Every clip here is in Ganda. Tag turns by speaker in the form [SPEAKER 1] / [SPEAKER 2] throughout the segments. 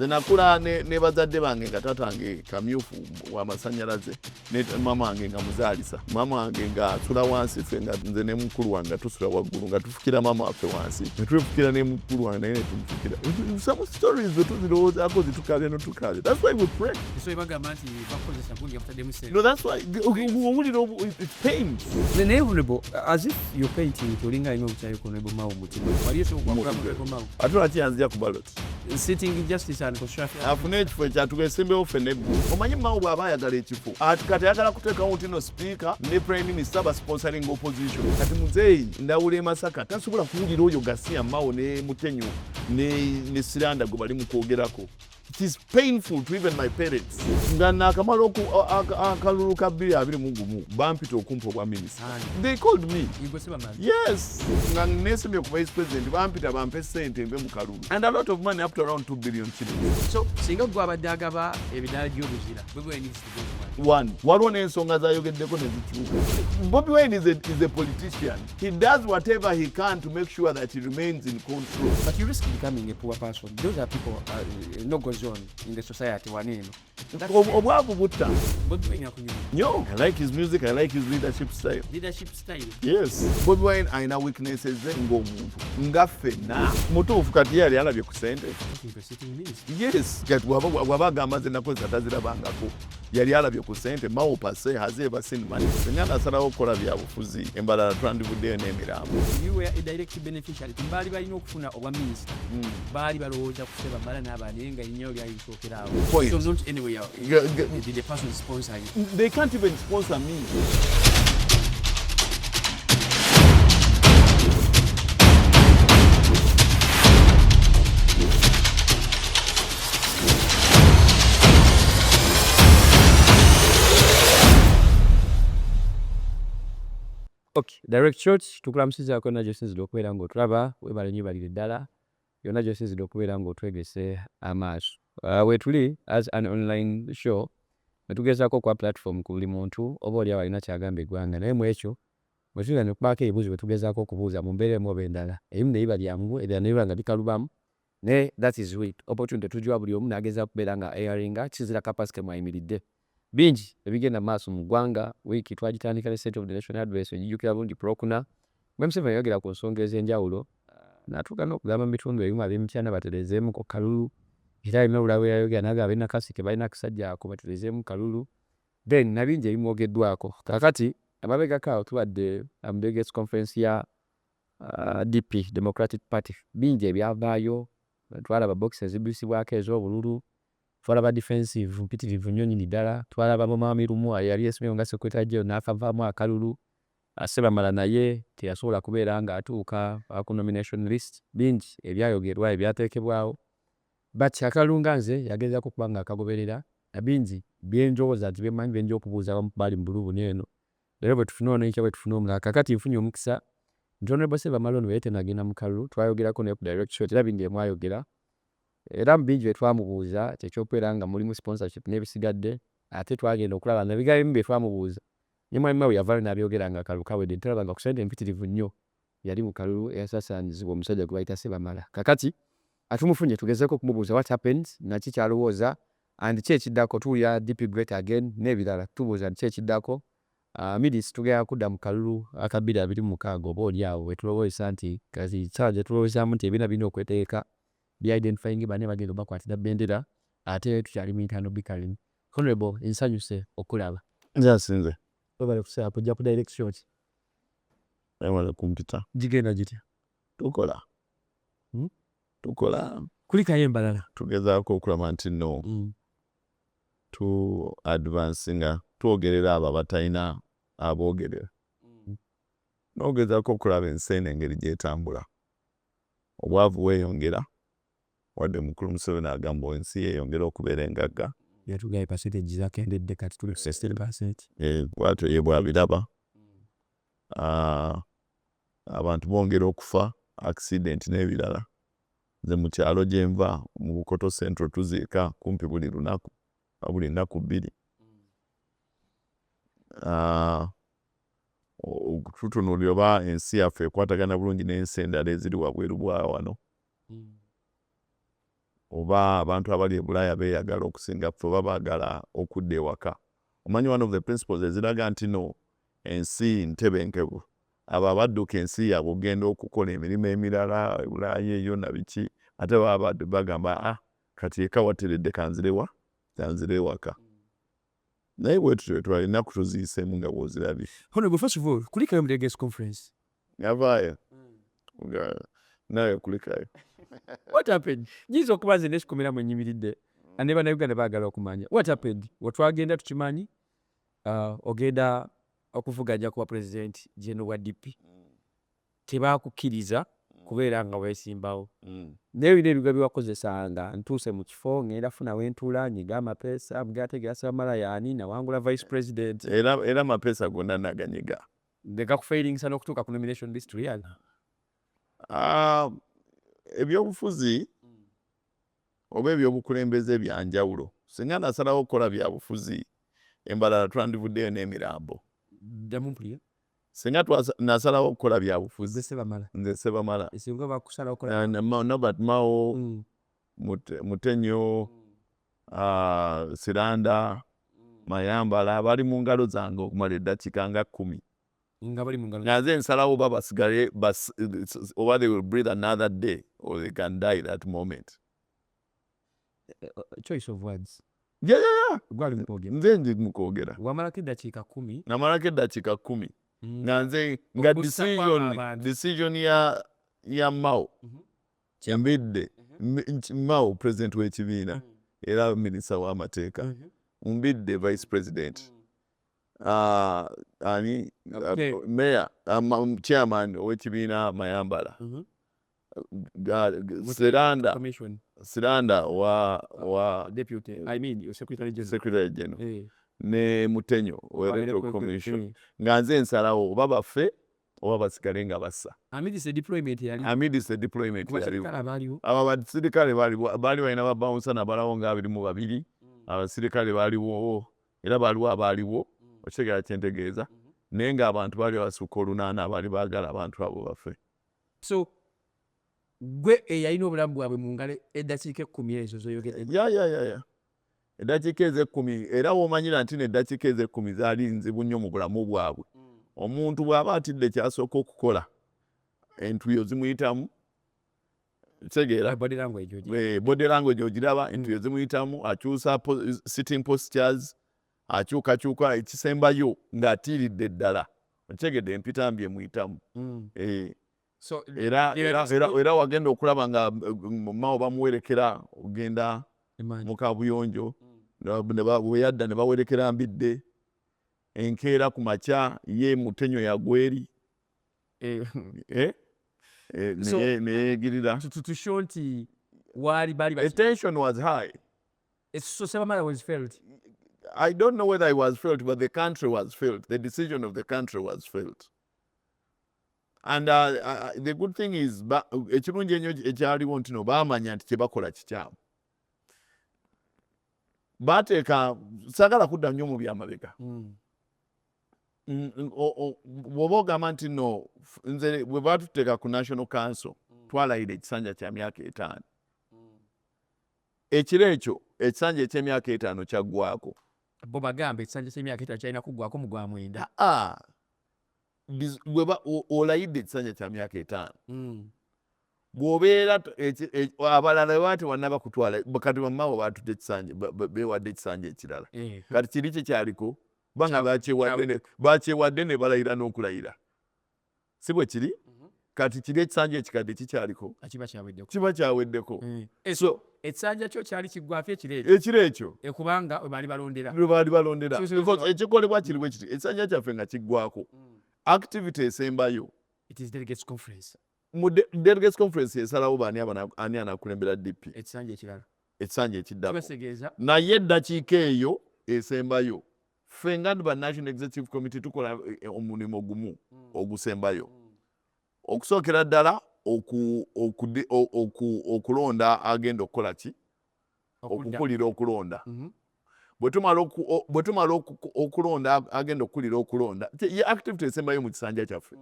[SPEAKER 1] nakula ne bazadde bange nga tatange kamyufu wa masanyalaze ne mama wange nga muzaalisa mama wange nga asula wansi ffe nga nze ne mukulu wange tusula waggulu nga tufukira mama waffe wansi ne twefukira ne mukulu wange naye ne tumufukira some stories zetuzirowoozaako zitukabya notukabya that's why we pray no that's why owulira it pains
[SPEAKER 2] naye honorable as if you're painting tolinga ino buchayo honorable Mao mutima
[SPEAKER 1] ate lwakiyanzija ku ballot
[SPEAKER 2] sitting justice and construction
[SPEAKER 1] afune ekifo ekyatugesembewo ffe nebbu omanyi Mao bw'aba ayagala ekifo kati ayagala kuteekawo ntino speaker ne prime minister basponsoring opposition kati muzeeyi ndawula e Masaka tasobola kuwulira oyo Gasiya Mao ne Mutenyo ne Siranda gwe bali mu kwogerako. It is painful to even my parents. Nga nakamala akalulu ka 2021 bampita okumpa obwa minister. They called me. Yes. Nga nesemye ku vice president bampita bampe sente mbe mu kalulu. And a lot of money up to around 2 billion shillings.
[SPEAKER 2] So singa gwa badagaba ebidala by'obuzira. Bobi Wine needs to go.
[SPEAKER 1] One. Waliwo n'ensonga zayogeddeko ne zikyuka. Bobi Wine is a politician. He does whatever he can to make sure that he remains in control.
[SPEAKER 2] But you risk becoming a poor person. Those are people no goes on in the society waneno.
[SPEAKER 1] Obwavu butta.
[SPEAKER 2] Bobi Wine akunyuma.
[SPEAKER 1] No, I like his music, I like his leadership style.
[SPEAKER 2] Leadership style.
[SPEAKER 1] Yes. Bobi Wine ayina weaknesses ze ng'omuntu. Nga ffenna. Mutuufu kati ye yali alabye ku ssente. Yes. Kati bw'aba agamba nze nakozesa tazirabangako. Yali alabye ku ssente Mao pase hazeba sinimani. Singa nasalawo okukola byabufuzi embalala twandivuddeyo n'emirambo.
[SPEAKER 2] You were a direct beneficiary. Baali balina okufuna obwa minisita. Baali balowooza ku Sebamala n'abaana nga ennyo lyayisookeraawo. So not anyway. Did the person sponsor you?
[SPEAKER 1] They can't even sponsor me.
[SPEAKER 2] Okay, direct shots tukulamusizaako na gyosinzidde okubeera ng'otulaba webale nnyo balire ddala yonna gyosinzidde okubeera ng'otwegese amaaso. Wetuli as an online show netugezaako kwa platform ku buli muntu oba oli alina kyagamba eggwanga naye mu ekyo bwe tugira ne kubaako ebibuuzo bwe tugezaako okubuuza mu mbeera emu oba endala ebimu ne biba byangu ebirala ne biba nga bikalubamu naye that is it opportunity tugiwa buli omu n'agezaako kubeera nga airinga kizira kapasite mwayimiridde bingi ebigenda maaso mu ggwanga wiiki twagitandika ne State of the Nation Address egijjukira bulungi Prokuna Museveni yayogera ku nsonga ez'enjawulo n'atuuka n'okugamba mu bitundu ebimu ab'emityana batereezeemuko kalulu era alina olulala bwe yayogera n'agamba balina kasike balina akasajja ako batereezeemu kalulu then nabingi ebimwogeddwako kaakati amabegako awo tubadde mu delegates conference ya DP Democratic Party bingi ebyavaayo twalaba boxes ezibisibwako ez'obululu twalaba defensive mpitirivu nnyo nnyini ddala twalaba Mama Mirumu yali yesimyewo nga secretary general n'akavaamu akalulu Sebamala naye teyasobola kubeera ng'atuuka ku nomination list bingi ebyayogerwa ebyateekebwawo but akalunga nze yagezaako kuba nga akagoberera bingi byenjowooza nti byemanyi byenja okubuuza bali mu bulubu n'eno leero bwe tufuna onoikya bwe tufuna omulala kakati nfunye omukisa nti Honorable Sebamala ono naye tenagenda mu kalulu twayogerako naye ku direct shot era bingi byemwayogera era mu bingi bye twamubuuza kyekyokubeera nga mulimu sponsorship n'ebisigadde ate twagenda okulaba nabigambo ebimu bye twamubuuza ye mwami Mao yavaayo n'abyogera nga akalulu kawedde ntulaba nga ku ssente empitirivu nnyo yali mu kalulu eyasaasaanyizibwa omusajja gwe bayita Sebamala kakati atumufunye tugezeeko okumubuuza what happened naki kyalowooza and ki ekiddako tuwulira DP great again n'ebirala tubuuza nti ki ekiddako midis tugenda kudda mu kalulu aka 2026 oba oli awo wetulowooza nti kati kyala gye tulowoozaamu nti ebiina birina okwetegeka bya-identifying bane bagenda bakwatira bendera ate tukyali mu internal bickering. Honorable nsanyuse okulaba
[SPEAKER 1] nzasinze
[SPEAKER 2] webale kusaa kujja ku direct shot
[SPEAKER 1] webale kumpita
[SPEAKER 2] gigenda gitya
[SPEAKER 1] tukola
[SPEAKER 2] kulikayo embalala
[SPEAKER 1] tugezaako okulaba nti no tu advancinga twogerera abo abatalina aboogerera n'ogezaako okulaba ensi eno engeri gyetambula obwavu weeyongera wadde mukulu Museveni agamba ensi yeeyongera okubeera engagga
[SPEAKER 2] yatugaye percentage zakendedde kati tuli 60%.
[SPEAKER 1] Bwatyo ye bwabiraba abantu bongera okufa accident n'ebirala nze mu kyalo gye nva mu Bukoto Central tuziika kumpi buli lunaku buli nnaku bbiri tutunuulira oba ensi yaffe ekwatagana bulungi n'ensi endala eziri wabweru bwa wano oba abantu abali e Bulaaya beeyagala okusinga ffe oba baagala okudda ewaka. Omanyi one of the principles eziraga nti no ensi ntebenkevu. Abo abadduka ensi yaabwe okugenda okukola emirimu emirala Bulaaya eyo na biki ate baba bagamba kati eka wateredde kanzire ewaka. Naye bwe tutyo twali ennaku tuziyiseemu nga bw'ozirabye.
[SPEAKER 2] Honorable, first of all, kulikayo mu Delegates Conference.
[SPEAKER 1] Yavaayo. Nawe kulikayo.
[SPEAKER 2] What happened? Nyiza okuba nze nekikomeramu enyimiridde. Ne bannayuganda baagala okumanya. What happened? Wetwagenda tukimanyi, ogenda okuvuganya kuba president jeno wa DP. Tebakukkiriza kubeera nga weesimbawo. Naye bino ebigo byewakozesanga ntuuse mu kifo ngenda funa wentuula nyiga amapeesa mugategera Sebamala yaani nawangula vice president.
[SPEAKER 1] Era amapeesa gonna naganyiga.
[SPEAKER 2] Negakufairingisa n'okutuuka ku nomination list real.
[SPEAKER 1] Ebyobufuzi oba ebyobukulembeze byanjawulo. Singa nasalawo okukola byabufuzi embalala twandivuddeyo n'emirambo.
[SPEAKER 2] Ddamu mpulira.
[SPEAKER 1] Singa nasalawo okukola byabufuzi
[SPEAKER 2] Nze Sebamala.
[SPEAKER 1] Singa bakusalawo okukola Norbert Mao, Mutenyo, Siranda, Mayambala bali mu ngalo zange okumala eddakiika nga 10. Nga nze nsalawo oba basigale oba they will breathe another day or they can die that moment.
[SPEAKER 2] Choice of words.
[SPEAKER 1] Gwali mukwogera. Nze ndi mukwogera.
[SPEAKER 2] Wamalako eddakiika 10.
[SPEAKER 1] Namalako eddakiika 10. Nga nze nga decision ya Mao mbidde Mao president w'ekibiina era minisita w'amateeka mbidde vice president mayor chairman ow'ekibiina Mayambala Siranda wa
[SPEAKER 2] deputy
[SPEAKER 1] secretary general ne Mutenyo Electoral Commission nga nze nsalawo oba baffe oba basigale nga bassa.
[SPEAKER 2] Amidst the deployment yali.
[SPEAKER 1] Abo abasirikale baali balina babawunsa nabalawo nga 22 abasirikale baaliwo era baaliwo abaaliwo okitegeera kyentegeeza naye nga abantu baali basukka 8 abaali baagala abantu abo baffe.
[SPEAKER 2] So gwe eyalina obulamu bwabwe mu ngalo eddakiika 10 ezo zoyogera.
[SPEAKER 1] Eddakiika eze-10 era womanyira nti n'eddakiika eze-10 zaali nzibu nnyo mu bulamu bwabwe. Omuntu bw'aba atidde kyasooka okukola entuyo zimuyitamu kitegeera body language ogiraba entuyo zimuyitamu akyusa sitting postures akyukakyuka ekisembayo ng'atiiridde ddala okitegedde empitambi emuyitamu. Era wagenda okulaba nga Mao bamuwerekera ogenda mu kabuyonjo bwe yadda ne bawerekera mbidde enkeera ku makya ye Mutenyo yagweri neyeegirira.
[SPEAKER 2] To show nti waali bali
[SPEAKER 1] the tension was high.
[SPEAKER 2] So Sebamala was felt.
[SPEAKER 1] I don't know whether it was felt, but the country was felt. The decision of the country was felt. And the good thing is ekirungi ennyo ekyaliwo nti no baamanya nti kyebakola kikyamu. Bateeka sagala kudda nnyo mu byamabega. Bw'oba ogamba nti no nze bwe baatuteeka ku National Council twalayira ekisanja kya myaka 5. Ekiro ekyo ekisanja eky'emyaka 5 kyaggwako.
[SPEAKER 2] Bo bagamba ekisanja ky'emyaka 5 kyalina kuggwako mu gwa 9.
[SPEAKER 1] Olayidde ekisanja kya myaka 5. Bw'obeera abalala baati wannaba kutwala kati bamaawo baatudde ekisanja beewadde ekisanja ekirala kati kiri kikyaliko banga bakyewadde ne balayira n'okulayira si bwe kiri kati kiri ekisanja ekikadde kikyaliko kiba kyaweddeko.
[SPEAKER 2] So ekisanja kyo kyali kiggwaafu
[SPEAKER 1] ekiro ekyo
[SPEAKER 2] kubanga we baali balondera
[SPEAKER 1] ekikolebwa kiri bwe kiti ekisanja kyaffe nga kiggwako activity esembayo
[SPEAKER 2] it is delegates conference.
[SPEAKER 1] Mu delegates conference esalawo bani anakulembera DP ekisanja ekiddako naye eddakiika eyo esembayo ffe nga ba National Executive Committee tukola omulimu gumu ogusembayo okusookera ddala okulonda agenda okukola ki okukulira okulonda. Bwe tumala okulonda agenda okukulira okulonda ye activity esembayo mu kisanja kyaffe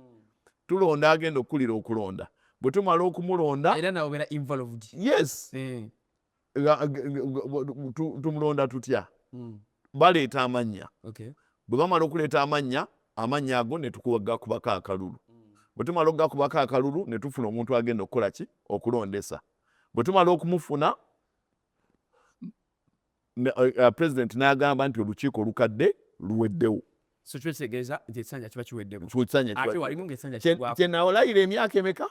[SPEAKER 1] tulonda agenda okukulira okulonda bwe tumala okumulonda
[SPEAKER 2] era nawe beera involved.
[SPEAKER 1] Yes. tumulonda tutya baleeta amannya bwe bamala okuleeta amannya ago ne tukubako akalulu bwe tumala okugakubako akalulu ne tufuna omuntu agenda okukola ki okulondesa bwe tumala okumufuna president n'agamba nti olukiiko olukadde luweddewo
[SPEAKER 2] kitegeeza nti ekisanja kiba kiweddeko
[SPEAKER 1] kyenawolayira emyaka emeka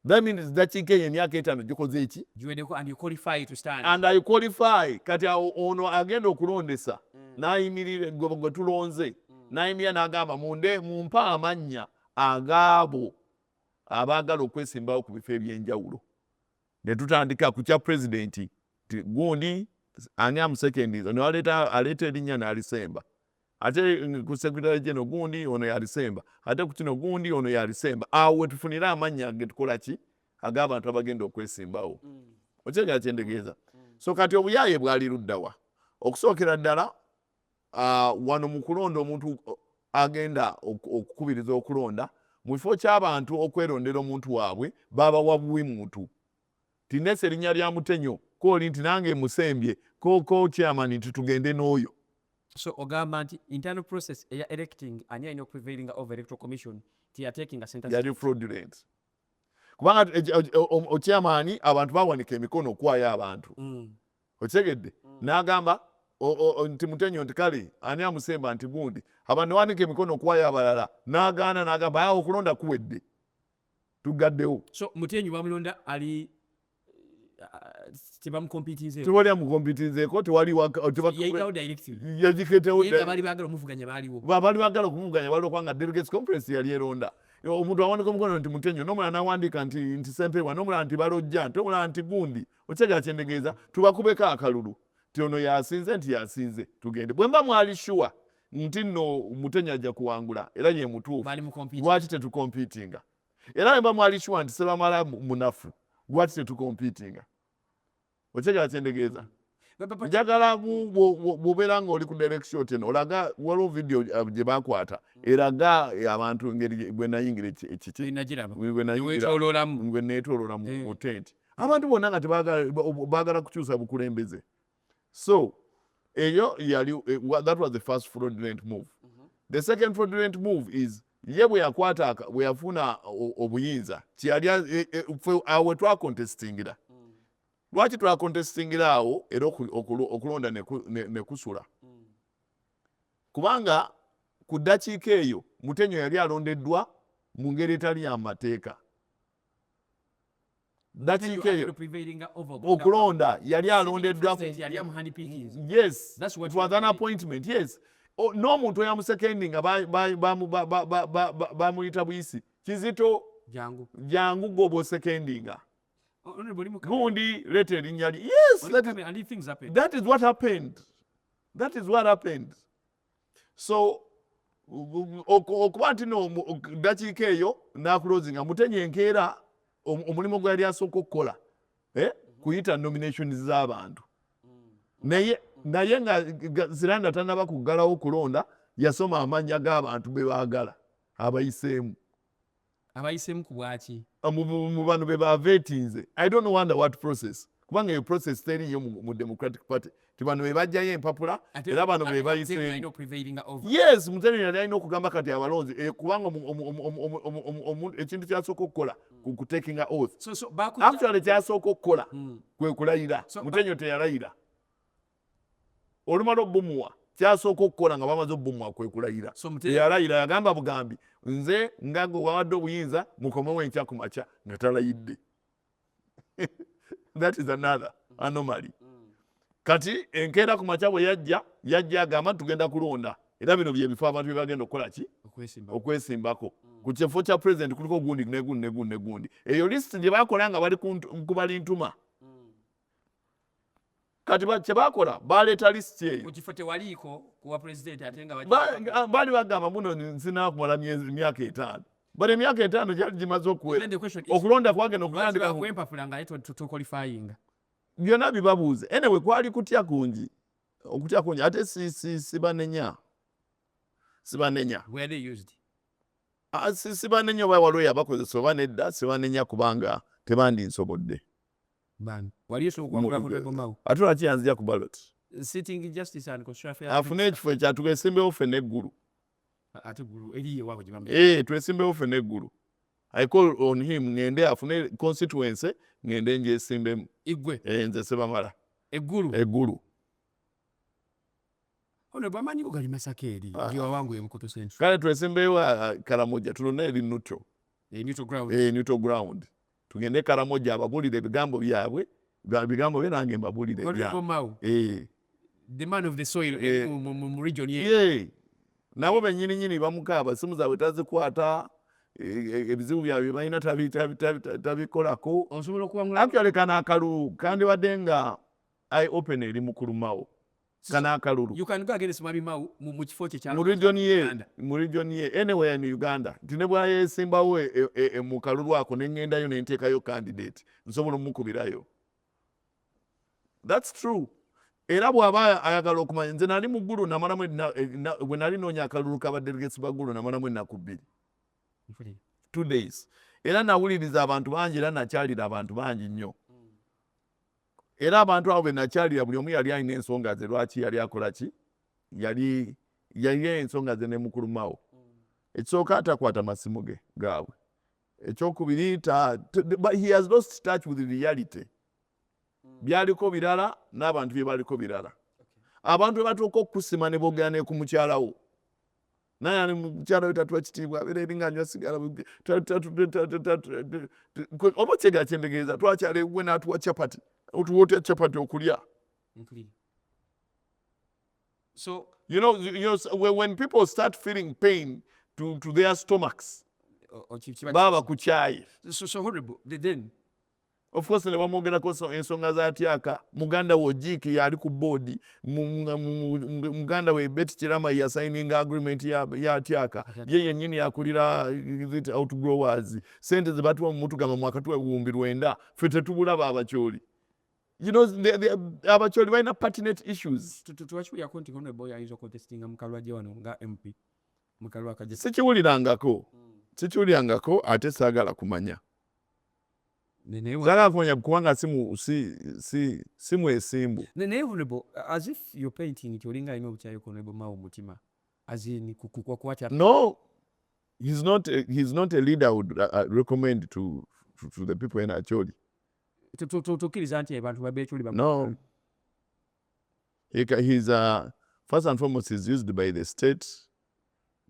[SPEAKER 1] that means dakiika eyo emyaka 5 gikoze eki and I qualify kati ono agenda okulondesa n'ayimirira gwe tulonze n'ayimirira n'agamba mumpa amannya agaabo abaagala okwesimbawo ku bifo ebyenjawulo ne tutandika ku kya pulezidenti gundi ani amusekendi aleeta erinnya n'alisemba ate ku secretary general gundi ono yalisemba ate ku kino gundi ono yalisemba awo wetufunira amannya getukola ki ag'abantu abagenda okwesimbawo okyegera kyendegeeza so kati obuyaaye bwali luddawa okusookera ddala wano mu kulonda omuntu agenda okukubiriza okulonda mu kifo ky'abantu okwerondera omuntu waabwe babawa buwi muntu tinese erinnya lya Mutenyo kooli nti nange musembye ko chairman nti tugende n'oyo.
[SPEAKER 2] So ogamba nti internal process eya electing ani alina prevailing over electoral commission taking a sentence
[SPEAKER 1] yali fraudulent kubanga chairman abantu bawanika emikono okwaya abantu okitegedde n'agamba nti Mutenyo nti kale ani amusemba nti gundi abantu wanika emikono okwaya abalala n'agamba okulonda kuwedde tugaddewo.
[SPEAKER 2] So Mutenyo bamulonda ali
[SPEAKER 1] tewali amukompitinzeeko tewali
[SPEAKER 2] baali baagala omuvuganya baaliwo
[SPEAKER 1] baali baagala okumuvuganya baliwo kubanga delegates conference yali eronda omuntu awandiika omukono nti Mutenyo n'omulala n'awandiika nti Sempewa n'omulala nti Balojja nti omulala nti gundi okyegera kyendegeeza tubakubeko akalulu ti ono yasinze nti yasinze tugende bwe mba mwali sure nti nno Mutenyo ajja kuwangula era ye mutuufu lwaki tetukompitinga era bwe mba mwali sure nti Sebamala munafu lwaki tetukompitinga okyegera kyendegeeza njagala bw'obeera ng'oli ku direction teno olaga waliwo video gye bakwata eraga abantu engeri bwe nayingira bwe neetooloola mu tent abantu bonna nga baagala kukyusa bukulembeze so eyo yali that was the first fraudulent move. The second fraudulent move is ye bwe yafuna obuyinza kyeyali awe twakontestingira lwaki twakontestingira awo era okulonda ne kusula kubanga ku ddakiika eyo Mutenyo yali alondeddwa mu ngeri etali ya mateeka. Ddakiika eyo okulonda yali alondeddwa yes it was an appointment yes n'omuntu oyamusekendi nga bamuyita buyisi Kizito jangu gwoba osekendinga gundi leeta erinnya lye yes that is what happened so okuba nti no ddakiika eyo n'akulozinga Mutenyo enkeera omulimu gwe yali asooka okukola kuyita nominations z'abantu naye nga Ziranda tannaba kuggalawo okulonda yasoma amannya g'abantu be baagala abayiseemu
[SPEAKER 2] ku bwaki
[SPEAKER 1] mu bano be bavetinze I don't know under what process kubanga eyo process teriyo mu Democratic Party ti bano be bajjayo empapula era bano be bayiseemu yes Mutenyo yali alina okugamba kati abalonzi kubanga ekintu kyasooka okukola ku taking a oath actually kyasooka okukola kwe kulayira Mutenyo teyalayira olumala obbumuwa kyasooka okukola nga bamaze obbumuwa kwe kulayira yalayira yagamba bugambi nze nga gwe wawadde obuyinza mukomewo enkya ku makya nga talayidde that is another anomaly kati enkeera ku makya bwe yajja agamba tugenda kulonda era bino byebifo abantu bye bagenda okukola ki okwesimbako ku kifo kya president kuliko gundi negundi eyo list gye bakola nga bali kubali ntuma kati kyebakola baleeta lisiti eyo
[SPEAKER 2] kifo tewaliiko kuwa president ate nga
[SPEAKER 1] baali bagamba muno nsina kumala myaka 5 but emyaka 5 gyali gimaze okuwera okulonda kwagenda
[SPEAKER 2] okulandikakwempapula nga tukwalifyinga
[SPEAKER 1] byonna bibabuuze anyway kwali okutya kungi ate sibanenya sibanenya oba waliwo yabakozesa oba nedda sibanenya kubanga tebandinsobodde
[SPEAKER 2] ban wali so kwa honorable Mao
[SPEAKER 1] atula kiyanzija ku ballot
[SPEAKER 2] sitting justice and constitutional
[SPEAKER 1] afune ekifo ekyatugesimbewo ffenna eggulu
[SPEAKER 2] ate gulu eliye wako jibambe
[SPEAKER 1] twesimbewo ffenna eggulu I call on him ngende afune constituency ngende njesimbemu
[SPEAKER 2] igwe
[SPEAKER 1] nze Sebamala
[SPEAKER 2] eggulu ono bamanyi ko gali Masakeri ngiwa wangu emukoto central
[SPEAKER 1] kale twesimbewo Karamoja tulona eri neutral ground tugende Karamoja ababulire ebigambo byabwe bigambo bye nange mbabulire
[SPEAKER 2] the man of the soil mu region
[SPEAKER 1] nabo bennyini bamukaaba simu zaabwe tazikwata ebizibu byabwe balina tabikolako
[SPEAKER 2] osobola okuwangula
[SPEAKER 1] actually kana akalulu kandibadde nga eye open eri mukulu Mao kana akalulu
[SPEAKER 2] you can go against Mami Mao mu kifo kye
[SPEAKER 1] mu region ye anywhere in Uganda tine bwayesimbawo mu kalulu ako nengendayo nenteekayo candidate nsobola omukubirayo. That's true. Era bw'aba ayagala okumanya nze nali mu ggulu namalamu bwe nali noonya akalulu k'abadelegates ba ggulu namalamu ennaku 2 2 days era nawuliriza abantu bangi era nakyalira abantu bangi nnyo era abantu abo be nakyalira buli omu yali alina ensonga ze lwaki yali akola ki yali ensonga ze ne mukulu Mao ekisooka atakwata masimu ge gaabwe ekyokubiri but he has lost touch with reality. Byaliko birala n'abantu bye baliko birala. Abantu batuuka okusima ne boogera ku mukyalawo naye ali mukyala we tatuwa kitiibwa abeera eringa anywa sigala oba kyega kyendegeeza twakyala ewuwe n'atuwa capati otuwa capati okulya.
[SPEAKER 2] So
[SPEAKER 1] you know when people start feeling pain to their stomachs baba kukyayi.
[SPEAKER 2] So horrible then
[SPEAKER 1] of course ne bamwogerako ensonga za tyaka muganda we Ojiki yali ku board muganda we Betty Kirama ya signing agreement ya tyaka ye yennyini yakulira outgrowers sente ze batuwa mu mutugama mwaka 2009 ffe tetubulaba abakyoli. You know abakyoli balina pertinent issues.
[SPEAKER 2] Tuwachuli ya konti kono boy ayinza contestinga mukalwaje wano nga MP mukalwa kaje sikiwulirangako ate saagala kumanya Zara kumanya kubanga simu esimbu. Honorable, as if you're painting it, olinga ino buchayo Honorable Mao mutima. As in kuwacha.
[SPEAKER 1] No, he's not a leader I would recommend to the people in Acholi.
[SPEAKER 2] Tukiriza anti abantu babecholi ba.
[SPEAKER 1] No. He's first and foremost is used by the state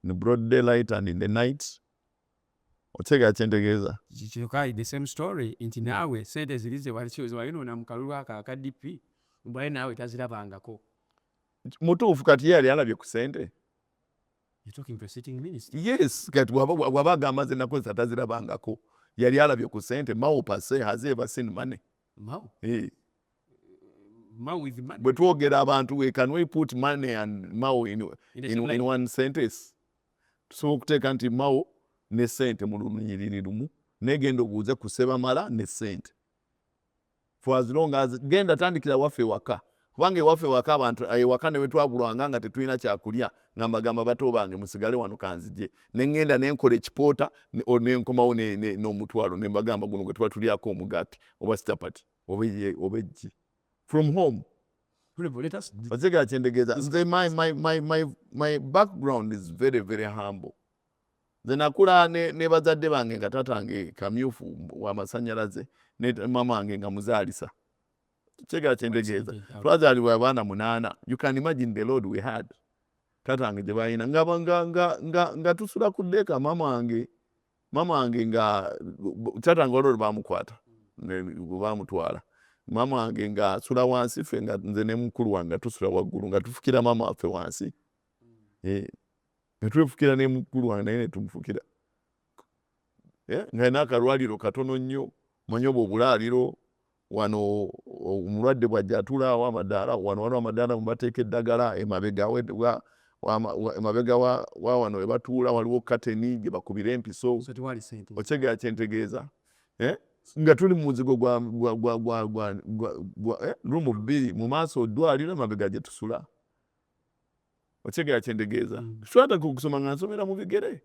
[SPEAKER 1] in broad daylight and in the night. Otega chentegeza
[SPEAKER 2] chichokai the same story inti nawe sente zilize walichozo ino na mkalulu aka DP mbaye nawe tazirabangako
[SPEAKER 1] mutuufu kati yali alabye ku sente.
[SPEAKER 2] You're talking to a sitting minister.
[SPEAKER 1] Yes kati wabagamba nze nakozesa tazirabangako yali alabye ku sente. Mao pase has ever seen money.
[SPEAKER 2] Mao with money.
[SPEAKER 1] Bwe twogera abantu can we put money and Mao in one sentence? So okuteeka nti Mao ne sente mu lunyiriri lumu negenda obuuze ku Sebamala ne sente for as long as genda tandikira waffe waka kubanga ewaffe waka abantu ewaka ne wetwabulwanga nga tetulina kyakulya nga mbagamba bato bange musigale wano kanzije nengenda nenkola ekipoota nenkomawo n'omutwalo ne mbagamba guno gwe tuba tulyako omugati oba chapati oba ejji from home. Bazega chendegeeza my background is very very humble. Then nakula ne bazadde bange nga tatange kamyufu wa masanyalaze ne mama wange nga muzaalisa. Chega chendegeeza twazaalibwa abaana 8. You can imagine the load we had. Tatange gye balina nga tusula ku ddeeka mama wange nga tatange olwo baamukwata baamutwala mama wange nga asula wansi ffe nga nze ne mukulu wange tusula waggulu nga tufukira mama waffe wansi. Netwefukira ne mukulu wange naye netumufukira nga n'akalwaliro katono nnyo manyoba obulaaliro wano omulwadde bwajja atulaawo amadaala wano waliwo amadaala mubateeka eddagala emabega wa wano we batuula waliwo kateni gye bakubira empiso. Okyegera kyentegeeza nga tuli mu muzigo gwa rumu 2 mu maaso oddwaliro emabega gye tusula. Okyegera kyentegeeza twata kusoma nga nsomera mu bigere.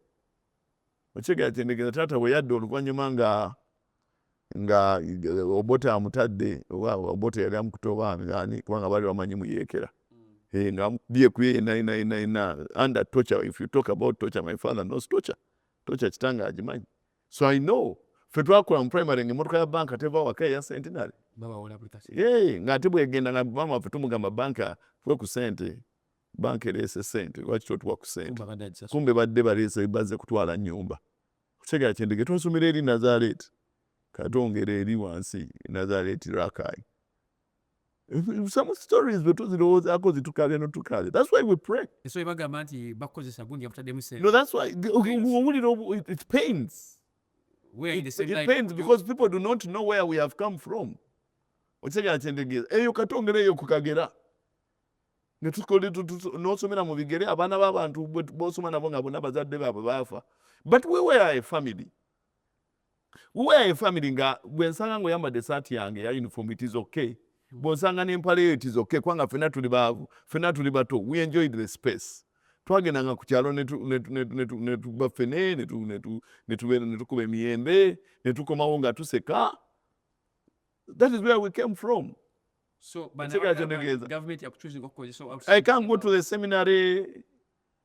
[SPEAKER 1] Okyegera kyentegeeza taata bwe yadda oluvannyuma nga nga Obote amutadde Obote yali amukutoba ngani kubanga bali bamanyi muyekera nga biye kuye ina under torture. If you talk about torture, my father knows torture kitanga agimanyi. So I know fe twakola mu primary ng'emmotoka ya banka teva waka ya Centenary ng'ate bwegenda nga mama fe tumugamba banka fwe ku sente banka ereese sente lwaki totuwa ku sente kumbe badde baleese bazze kutwala nnyumba kutegera kyendege twasomera eri Nazareti katongera eri wansi Nazareti Rakai. Some stories betuzirowoozaako zitukale notukale. That's why we pray.
[SPEAKER 3] So bagamba nti bakozesa gundi yamutaddemu sente.
[SPEAKER 1] No, that's why it pains. It pains because people do not know where we have come from. Okitegera kyendege eyo katongera eyo ku Kagera n'osomera mu bigere abaana b'abantu b'osoma nabo nga bonna bazadde baabwe baafa. But we were a family. Nga bwe nsanga ng'oyambadde essaati yange ya uniform, it is okay. Bw'osanga n'empale yo it is okay kubanga ffenna tuli baavu, ffenna tuli bato. We enjoyed the space. Twagendanga ku kyalo ne tuba ffene ne tukuba emiyembe ne tukomawo nga tuseka. That is where we came from.
[SPEAKER 3] So government choosing
[SPEAKER 1] I can't go to the seminary.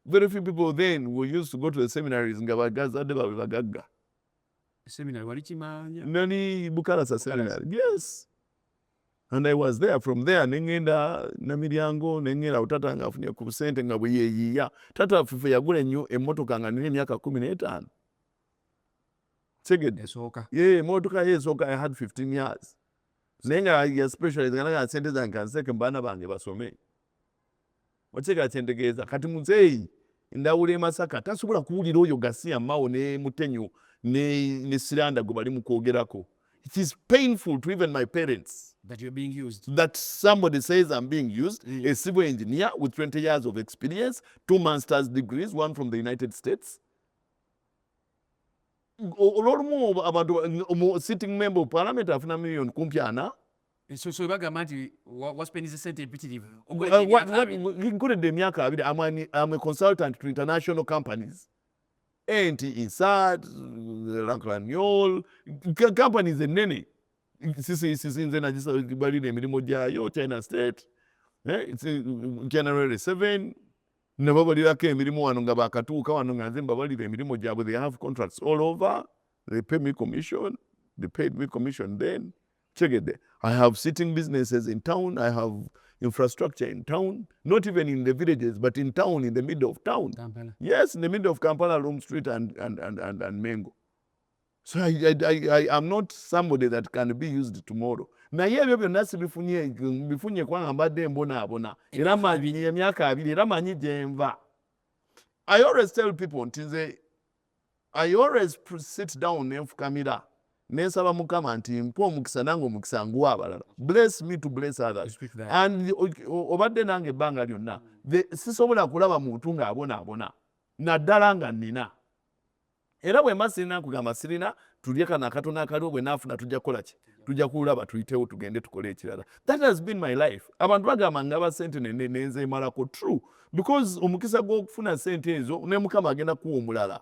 [SPEAKER 1] Very few people then who used to go to the seminaries nga bagazadde baabwe bagagga.
[SPEAKER 3] Seminary walikimanya?
[SPEAKER 1] Nani Bukalasa seminary. Yes. And I was there. From there nengenda Namiryango nengera tata nga afunye ku sente nga bwe yeyiya. Tata afufe yagula ennyo emmotoka nga nina emyaka 15. Tegedde.
[SPEAKER 3] Esooka.
[SPEAKER 1] Emmotoka esooka I had 15 years. Nenga ya specialist nga sente zange kanseke baana bange basome. Otegera kyentegeeza kati muzeeyi ndawula e Masaka tasobola kuwulira oyo Gasiya Mao ne Mutenyo ne Siranda gwe bali mu kwogerako. It is painful to even my parents
[SPEAKER 3] that you're being used.
[SPEAKER 1] That somebody says I'm being used, a civil engineer with 20 years of experience, 2 master's degrees, one from the United States. Sitting member of parliament afuna million kumpiana.
[SPEAKER 3] So bagamba nti waspending sente empitirivu.
[SPEAKER 1] Nkuledde emyaka 2. I'm a consultant to international companies. Insat, Ranklanyol, companies ennene. Sisi nze nagibalira emirimu gyayo China State, January 7, ne babalirako emirimu wano nga bakatuuka wano nga nze mbabalira emirimu gyabwe. They have contracts all over. They pay me commission. They paid me commission then. Chegede. I have sitting businesses in town. I have infrastructure in town. Not even in the villages, but in town, in the middle of town.
[SPEAKER 3] Kampala.
[SPEAKER 1] Yes, in the middle of Kampala, Rome Street and Mengo. So I am not somebody that can be used tomorrow. Naye ebyo byonna bifunye kwanga mbadde mbonaabona era manyi emyaka 2 era manyi gye nva. I always tell people nti nze I always sit down nenfukamira nensaba Mukama nti mpa omukisa nange omukisa nguwa abalala. Bless me to bless others. And obadde nange ebbanga lyonna sisobola kulaba muntu ng'abonaabona naddala nga nnina. Era bwe mba sirina kugamba sirina tulye kana akatono akaliwo bwe naafuna tujja kukola ki? Tujja kulaba tuyitewo tugende tukole ekirala. That has been my life. Abantu bagamba ngaba sente nenze malako. True. Because omukisa gw'okufuna sente ezo ne Mukama agenda kuwa omulala.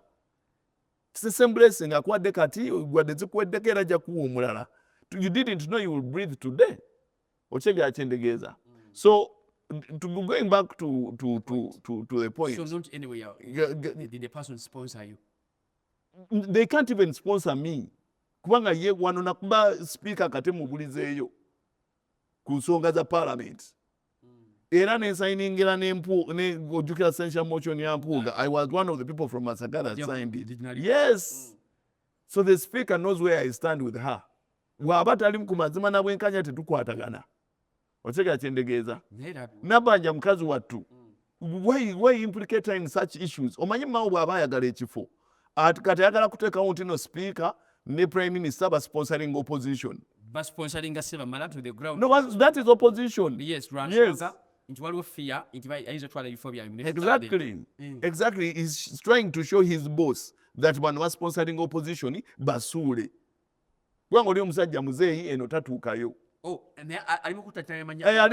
[SPEAKER 1] It's the same blessing akwadde kati gwadde zikuweddeko era ajja kuwa omulala. You didn't know you will breathe today. Okyegera kyendegeeza. So going back to the point.
[SPEAKER 3] So not anyway, did the person sponsor you?
[SPEAKER 1] They can't even sponsor me. Kubanga ye wano nakuba speaker kate mubulizeeyo ku nsonga za parliament. Era nensayingira ojjukira essential motion ya Mpuuga. I was one of the people from Masagara that signed it. Yes. So the speaker knows where I stand with her. Bw'aba tali ku mazima na bwenkanya tetukwatagana. Otegera kyendegeeza. Nabanja mukazi wattu. Why implicate her in such issues? Omanyi Mao bw'aba ayagala ekifo. Kati ayagala kuteekawo nti no speaker ne prime minister ba sponsoring opposition.
[SPEAKER 3] But sponsoring Sebamala to the ground.
[SPEAKER 1] No, that is opposition.
[SPEAKER 3] Yes, into what fear,
[SPEAKER 1] Exactly. Exactly. He's trying to show his boss that one was sponsoring opposition basule. Wango oli omusajja muzeeyi eno tatuukayo. Ali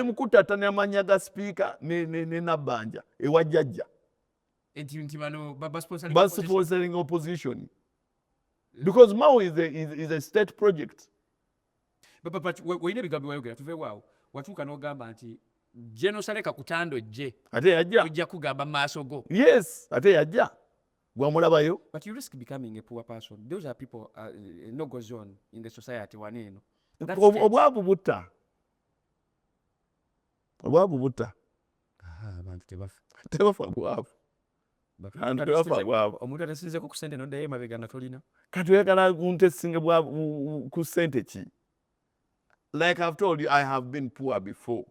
[SPEAKER 1] mukutatanya amanya ga speaker ne Nabanja ewa jjajja. Sponsoring opposition. Because Mao is a state project.
[SPEAKER 3] But weine bigambo wayogera tuve waawo watuuka n'ogamba nti genosaleka kutando jje
[SPEAKER 1] ate yajja
[SPEAKER 3] ojja kugamba mu maaso go.
[SPEAKER 1] yes ate yajja gwamulabayo.
[SPEAKER 3] But you risk becoming a poor person. Those are people no goes on in the society waneeno.
[SPEAKER 1] Obwavu butta
[SPEAKER 3] Abantu
[SPEAKER 1] tebafa bwavu.
[SPEAKER 3] Omuntu atasinzeko ku ssente noddayo emabega nga tolina.
[SPEAKER 1] Kati oyagala kuntesinga ku ssente ki? Like I've told you, I have been poor before.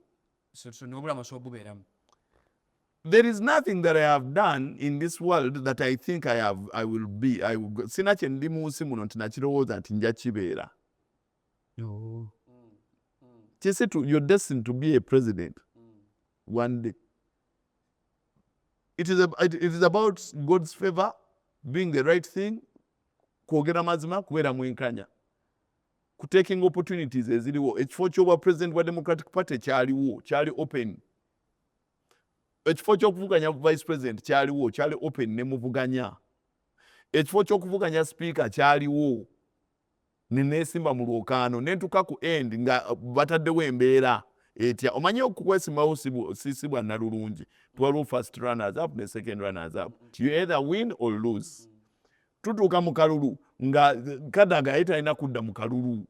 [SPEAKER 3] So n'obulamu obubeeramu.
[SPEAKER 1] There is nothing that I have done in this world that I think I will be. Sina kye ndi mu nsi muno nti nakirowooza nti nja kibeera. You're destined to be a president one day. It is about God's favor, doing the right thing, kwogera mazima, kubeera mwenkanya, taking opportunities eziriwo. Ekifo ky'obwa president wa Democratic Party kyali open. Ekifo ky'okuvuganya vice president kyali open ne muvuganya. Ekifo ky'okuvuganya speaker kyaliwo ne neesimba mu lwokaano ne ntuuka ku end nga bataddewo embeera etya. Omanyi okukwesimbawo si bwa nnalulungi. Twaliwo first runners up ne second runners up. You either win or lose. Tutuuka mu kalulu nga Kadaga yali talina kudda mu kalulu.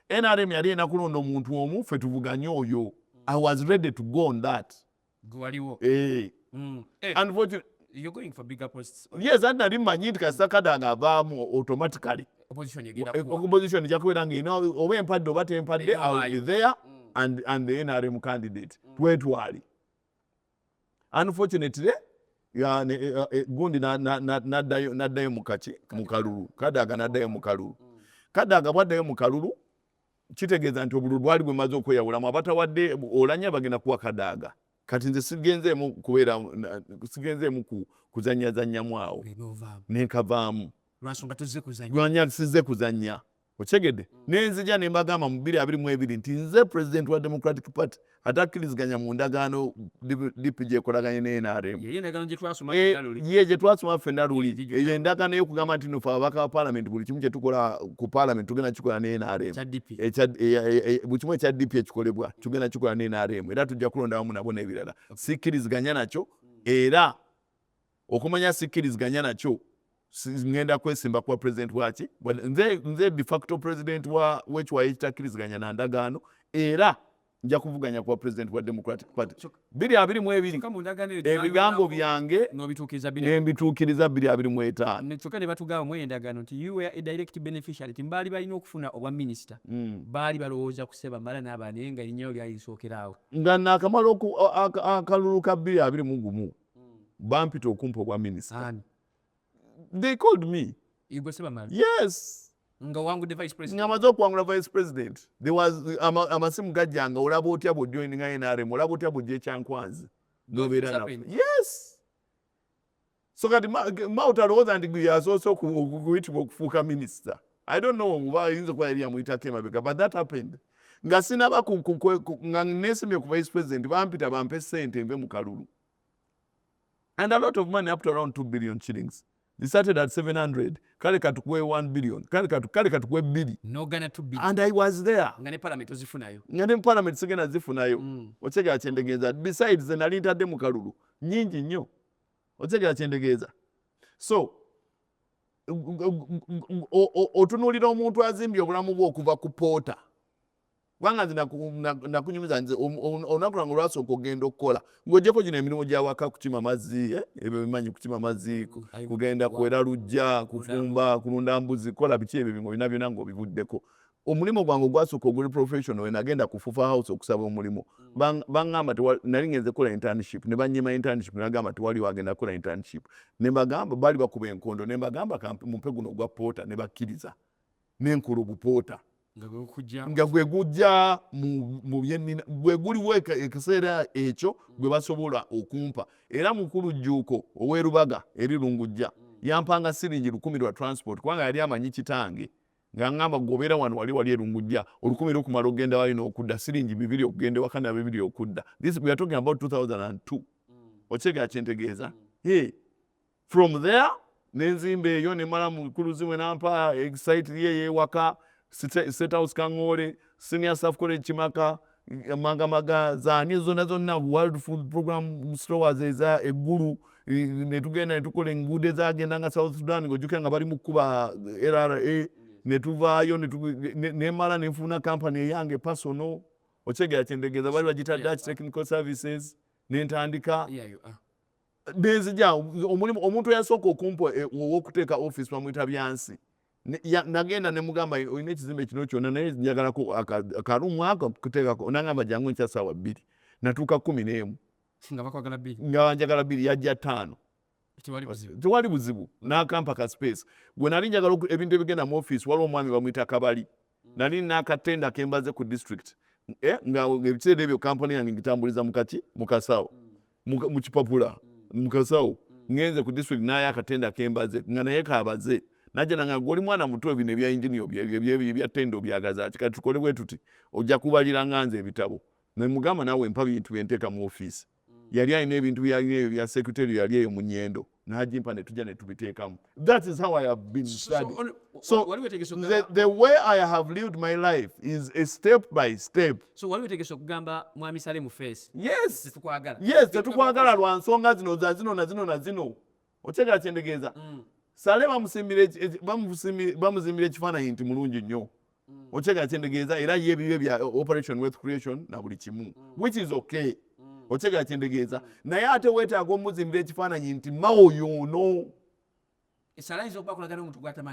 [SPEAKER 1] NRM yali erina kulonda omuntu omu ffe tuvuganye oyo. I was ready to go on that.
[SPEAKER 3] Gwaliwo.
[SPEAKER 1] Unfortunately,
[SPEAKER 3] you're going for bigger posts.
[SPEAKER 1] Yes, and nali mmanyi nti kasita Kadaga avaamu automatically.
[SPEAKER 3] Opposition egenda kuwa.
[SPEAKER 1] Opposition ejja kubeera nga oba empadde oba tempadde, I will be there and the NRM candidate. Twetwali. Unfortunately, gundi naddayo mu kalulu. Kadaga naddayo mu kalulu. Kadaga bwaddayo mu kalulu, kitegeeza nti obululu bwali bwemaze okweyawulamu. Abatawadde Oulanyah bagenda kuwa Kadaga. Kati nze sigenzeemu kuzanyazannyamu awo. Nenkavaamu.
[SPEAKER 3] Lwansonga tozze kuzannya.
[SPEAKER 1] Gwanya sizze kuzannya. Okyegedde. Nenzija ne mbagamba mu 2022 nti nze president wa Democratic Party atakkiriziganya mu ndagaano DP gyekolaganye ne NRM.
[SPEAKER 3] Ye endagaano gye twasoma ddaluli.
[SPEAKER 1] Ye gye twasoma ffenna luli. Eyo endagaano y'okugamba nti nno ababaka ba parliament buli kimu kye tukola ku parliament tugenda kikola ne NRM. Buli kimu ekya DP ekikolebwa tugenda kikola ne NRM. Era tujja kulonda wamu nabo n'ebirala. Sikkiriziganya nakyo era okumanya sikkiriziganya nakyo ngenda kwesimba kwa president waki. Nze de facto president w'ekiwayi ekitakkiriziganya na ndagaano era nja kuvuganya kwa president wa Democratic Party. 2022 ebigambo byange mbituukiriza 2025.
[SPEAKER 3] Kyokka ne batugamba mu endagaano nti you were a direct beneficiary. Timbaali balina okufuna obwa minisita. Baali balowooza ku Sebamala n'abaana naye nga erinnya lyali lisookerawo.
[SPEAKER 1] Nga naakamala akalulu ka 2021 bampita okumpa obwa minisita. They called me.
[SPEAKER 3] Igwe Sebamala?
[SPEAKER 1] Yes.
[SPEAKER 3] Nga wangudde vice president.
[SPEAKER 1] Ngamaze okuwangula vice president. There was amasimu gajjanga olaba otya bw'ojoininga NRM, olaba otya bw'ojja ekyankwanzi. Nobeera nawe. Yes. So kati Mauta alowooza nti gwe yasoose okuyitibwa okufuuka minisita. I don't know oba ayinza okuba yali amuyitako emabega, but that happened. Nga sinaba nga neesimye ku vice president bampita bampe ssente nve mu kalulu. And a lot of money, up to around 2 billion shillings. They started at 700. Kale katukuwe 1 billion. Kale katukuwe 2 billion.
[SPEAKER 3] No gana 2 billion.
[SPEAKER 1] And I was there.
[SPEAKER 3] Nga ne parliament ozifunayo.
[SPEAKER 1] Nga ne parliament sigenda zifunayo. Otegera kyendegeeza. Besides ze nali ntadde mu kalulu. Nyingi nnyo. Otegera kyendegeeza. So, otunuulira omuntu azimbye obulamu bwe okuva ku poota. Kubanga nze nakunyumiza nze olunaku lwange olwasooka ogenda okukola ng'oggyeko gino emirimu gy'awaka kukima mazzi, ebyo bimanyi kukima mazzi, kugenda kuwera lujja, kufumba, kulunda mbuzi, kola biki ebyo byonna byonna ng'obivuddeko. Omulimu gwange ogwasooka oguli professional we nagenda ku Fufa House okusaba omulimu. Baŋŋamba nali ngenze kukola internship, ne bannyima internship ne bagamba tewali wagenda kukola internship. Ne mbagamba baali bakuba enkondo, ne mbagamba mumpe guno ogwa poota ne bakkiriza. N'enkola obupoota. Nga gwe gujja mu byenina gwe guliwo ekiseera ekyo gwe basobola okumpa. Era mukulu Jjuuko ow'Erubaga eri Lungujja yampanga siringi 1000 lwa transport kubanga yali amanyi kitange nga ngamba gobeera wano wali Lungujja 1000 okumala okugenda wali n'okudda siringi 200 okugenda ewaka na 200 okudda. This we are talking about 2002. Okyega kyentegeeza. From there nenzimba eyo ne mala mukulu zimwe nampa site ye ewaka State House Kangole, Senior Staff College Chimaka, Magamaga, Zani, Zona, World Food Program Stores, a guru, Netugena, Tukoling, Budeza, Genanga, South Sudan, Gojukan, Abarimukuba, LRA, Netuvayo, Nemala, Nefuna Company, young a personal, Ochega, Chendega, Vajita Dutch Technical Services, Nentandika.
[SPEAKER 3] Yeah, you are.
[SPEAKER 1] Denzija omuntu yasooka okumpa ow'okuteeka office bamuyita byansi nagenda ne mugamba olina ekizimbe kino kyonna naye njagalako akarumu ako kuteekako nangamba jangu nkya ssaawa 2 natuuka 11
[SPEAKER 3] nga bakwagala 2
[SPEAKER 1] nga njagala 2 yajja 5 tewali buzibu n'akampa ka space bwe nali njagala ebintu ebigenda mu office waliwo omwami bamuyita Kabali nali n'akatenda kembaze ku district nga ebiseera ebyo kampani yange ngitambuliza mu kasawo mu kipapula mukasawo ngenze ku district naye akatenda kembaze nga naye kabaze najja nanga goli mwana muto bino ebya engineer ebya tendo byagaza kati tukole bwe tuti ojja kubalira nganze ebitabo ne mugamba nawe mpa bintu byenteeka mu office yali alina ebintu bya secretary yali eyo mu Nyendo n'agimpa ne tujja ne tubiteekamu. That is how I have been studying. So the way I have lived my life is a step by step.
[SPEAKER 3] So waliwo tegese okugamba mwami Sale mu face.
[SPEAKER 1] Yes, tetukwagala lwa nsonga zino za zino na zino na zino. Okyagala kyendegeeza. Sale bamuzimbira ekifaananyi nti mulungi nnyo. Okyagala kyendegeeza era ye ebibyo bya operation wealth creation na buli kimu, which is okay. Okyagala kyendegeeza naye ate weetaaga omuzimbira ekifaananyi nti Mao y'ono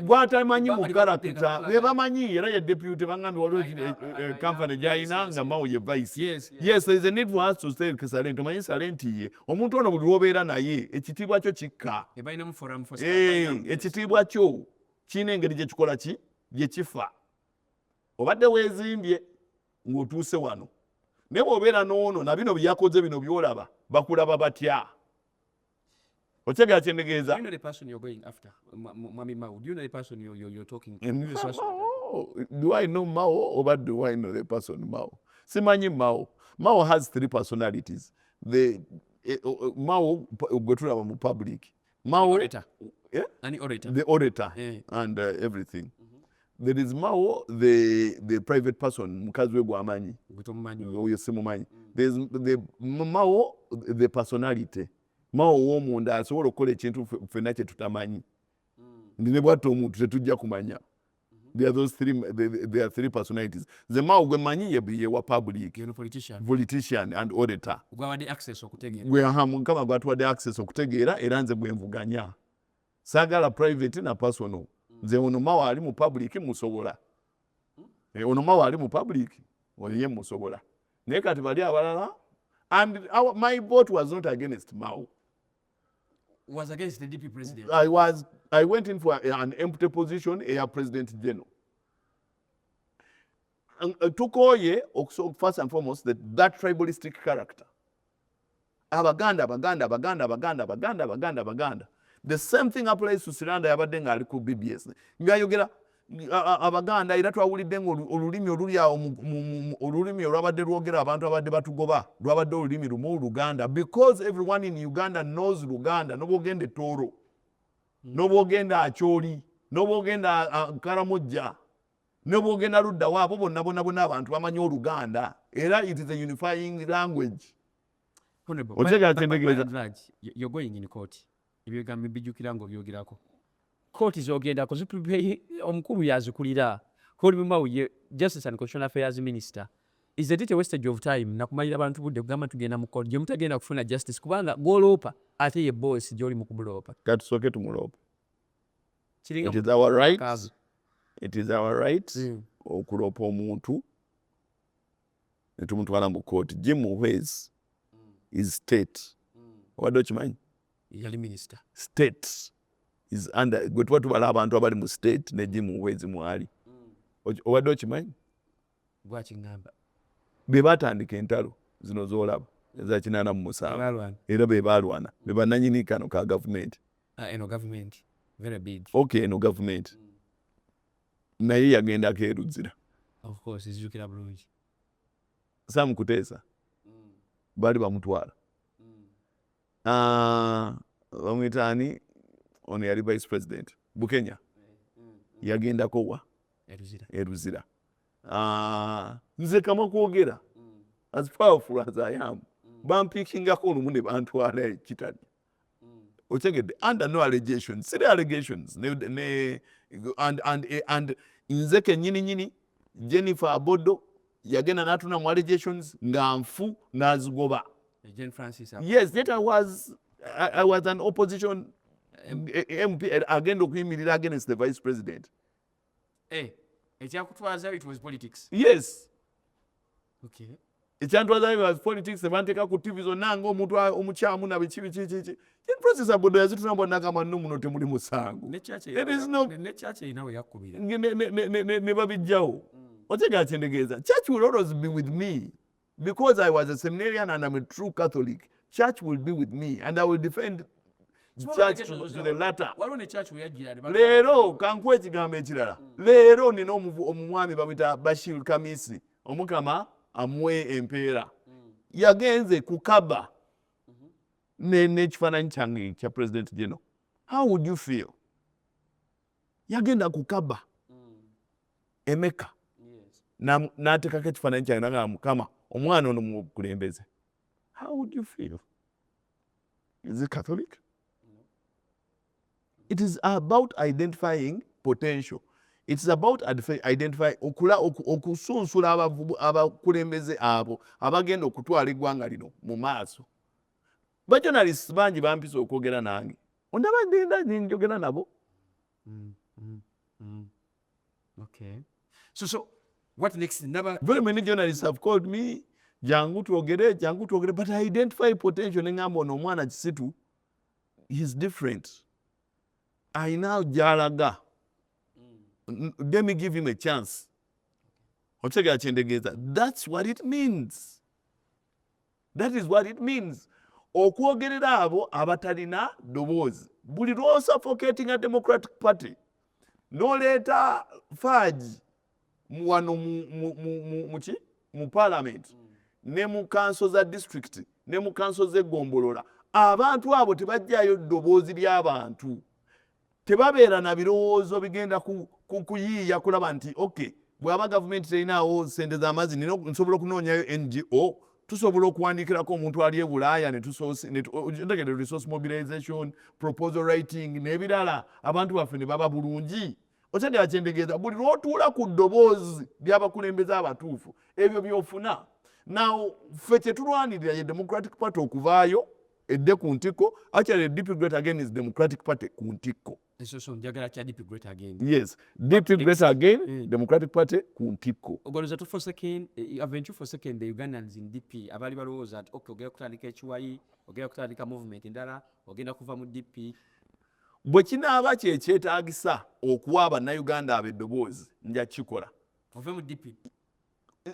[SPEAKER 1] gwatamanyi mu karakita be bamanyi era ye deputy bangambye waliwo kampani gy'alina nga Mao ye vice. Yes, there is a need for us to say Sale tumanyi Sale nti ye omuntu ono buli lw'obeera naye ekitiibwa kyo kikka, ekitiibwa kyo kiina engeri gye kikola gye kifa. Obadde weezimbye ng'otuuse wano naye bw'obeera n'ono na bino byakoze bino byolaba bakulaba batya. Okyagala kyendegeeza.
[SPEAKER 3] Do you know the person you're going after? Mwami Mao, do you know the person you're talking to?
[SPEAKER 1] Do I know Mao or do I know the person Mao? Simanyi Mao. Mao has 3 personalities. Mao bwe tulaba mu public. Mao
[SPEAKER 3] Orator.
[SPEAKER 1] Yeah?
[SPEAKER 3] Any orator.
[SPEAKER 1] The orator and everything. There is Mao, the private person, mukazi we gwamanyi. Oyo simumanyi. There's the Mao, the personality. Mao w'omunda asobola okukola ekintu ffenna kye tutamanyi. Ne bw'atta omuntu tetujja kumanya. There are 3 personalities. The Mao gwe manyi ye wa public. Politician and orator.
[SPEAKER 3] Gwawadde access okutegeera.
[SPEAKER 1] Mukama gwatuwadde access okutegeera era nze bwe nvuganya. Saagala private na personal. Nze ono Mao ali mu public musobola. Ono Mao ali mu public oye musobola. Naye kati bali abalala and my vote was not against Mao.
[SPEAKER 3] Was against the DP president.
[SPEAKER 1] I went in for an empty position as President General. Tukoye first and foremost that tribalistic character. Abaganda. The same thing applies to Siranda yabadde nga ali ku BBS. Ngayogera Abaganda era twawulidde olulimi oluli awo olulimi olwabadde lwogera abantu abadde batugoba lwabadde olulimi lumu Luganda, because everyone in Uganda knows Luganda. N'obwogenda Tooro, n'obwogenda Acholi, n'obwogenda Karamojja, n'obwogenda Luddawa, abo bonna abantu bamanyi Oluganda era it is a unifying language.
[SPEAKER 3] You're going in court. Ebyogamba bijjukira ng'obyogerako. Court z'ogendako omukulu yazikulira. Kolimu Mao ye Justice and Constitutional Affairs Minister. Is it a wastage of time nakumalira abantu budde kugamba tugenda mu court gye mutagenda kufuna justice kubanga gw'oloopa ate ye boss gy'oli mu kumuloopa.
[SPEAKER 1] Katusooke tumuloopa. It is our right. It is our right okuloopa omuntu ne tumutwala mu court. Jim Muhwezi is state. Obadde okimanyi?
[SPEAKER 3] Yali minister.
[SPEAKER 1] State is under gwe tuba tubala abantu abali mu state ne Jim Muhwezi mwali. Obadde okimanyi?
[SPEAKER 3] Gwakingamba.
[SPEAKER 1] Be batandika entalo zino z'olaba eza 87 era be baalwana be bannannyini kano ka gavumenti.
[SPEAKER 3] Eno government very big.
[SPEAKER 1] Okay, eno government. Naye yagendako eruzira.
[SPEAKER 3] Of course, izijukira bulungi.
[SPEAKER 1] Sam Kuteesa baali bamutwala. Bamwitaani ono yali vice president Bukenya yagendako wa eruzira. nze kama kwogera as powerful as I am bampikingako olumu ne bantwala ekitali otegedde under no allegations siri allegations and nze kennyini Jennifer Abodo yagenda n'atuna mu allegations nga nfu n'azigoba. Yes, yet I was an opposition MP agenda okuyimirira against the vice president.
[SPEAKER 3] Ekyakutwaza it was politics.
[SPEAKER 1] Yes.
[SPEAKER 3] Okay.
[SPEAKER 1] Ekyantwaza it was politics nebanteeka ku TV zonna ng'omuntu omukyamu na biki. Yen process Abodo yazituna bonna kama nno muno temuli musango.
[SPEAKER 3] Ne church erina we yakkubira.
[SPEAKER 1] Ne babijjawo. Otega kyendegeeza. Church will always be with me because I was a seminarian and I'm a true Catholic. Church will be with me and I will defend church to the latter. Leero kankuwa ekigambo ekirala. Leero nina omumwami bamuyita Bashir Kamisi omukama amuwe empeera. Yagenze kukaba n'ekifaananyi kyange kya President General. How would you feel? Yagenda kukaba Emeka n'ateekako ekifaananyi kyange n'agamba Mukama omwana ono mukulembeze. How would you feel? Is it Catholic? It is about identifying potential. It's about identifying okusunsula abakulembeze abo abagenda okutwala eggwanga lino mu maaso. Bajournalists bangi bampisa okwogera nange. Ondaba ndenda njogera nabo.
[SPEAKER 3] Okay. So what next?
[SPEAKER 1] Very many journalists have called me. Jangu twogere, but I identify potential n'engamba ono omwana kisitu. He's different. I now jalaga. Let me give him a chance. Otegera kyendegeeza. That's what it means. That is what it means. Okwogerera abo abatalina ddoboozi. Buli lw'osuffocating a Democratic Party. N'oleeta faaji wano mu parliament. Ne mu kanso za district. Ne mu kanso z'eggombolola. Abantu abo tebajjayo ddoboozi ly'abantu. Tebabeera na birowoozo bigenda kuyiiya kulaba nti okay bw'aba gavumenti terinaawo ssente z'amazzi nsobola okunoonyayo NGO tusobola okuwandiikirako omuntu ali e Bulaaya ne resource mobilization proposal writing n'ebirala abantu baffe ne baba bulungi. Okyadde kyendegeeza buli lw'otuula ku ddoboozi ly'abakulembeze abatuufu ebyo by'ofuna. Now ffe kye tulwanirira ye Democratic Party okuvaayo edde ku ntikko. Actually DP Great Again is Democratic Party ku ntikko.
[SPEAKER 3] So njagala kya DP Great Again.
[SPEAKER 1] Yes, DP Great Again, Democratic Party ku ntikko.
[SPEAKER 3] Ogoloza tu for second, aventure for second the Ugandans in DP abali balowooza ati okay ogenda kutandika ekiwayi, ogenda kutandika movement endala, ogenda kuva mu DP.
[SPEAKER 1] Bwe kinaaba kyekyetaagisa okuwa bannayuganda ab'eddoboozi nja kikola.
[SPEAKER 3] Ove mu DP.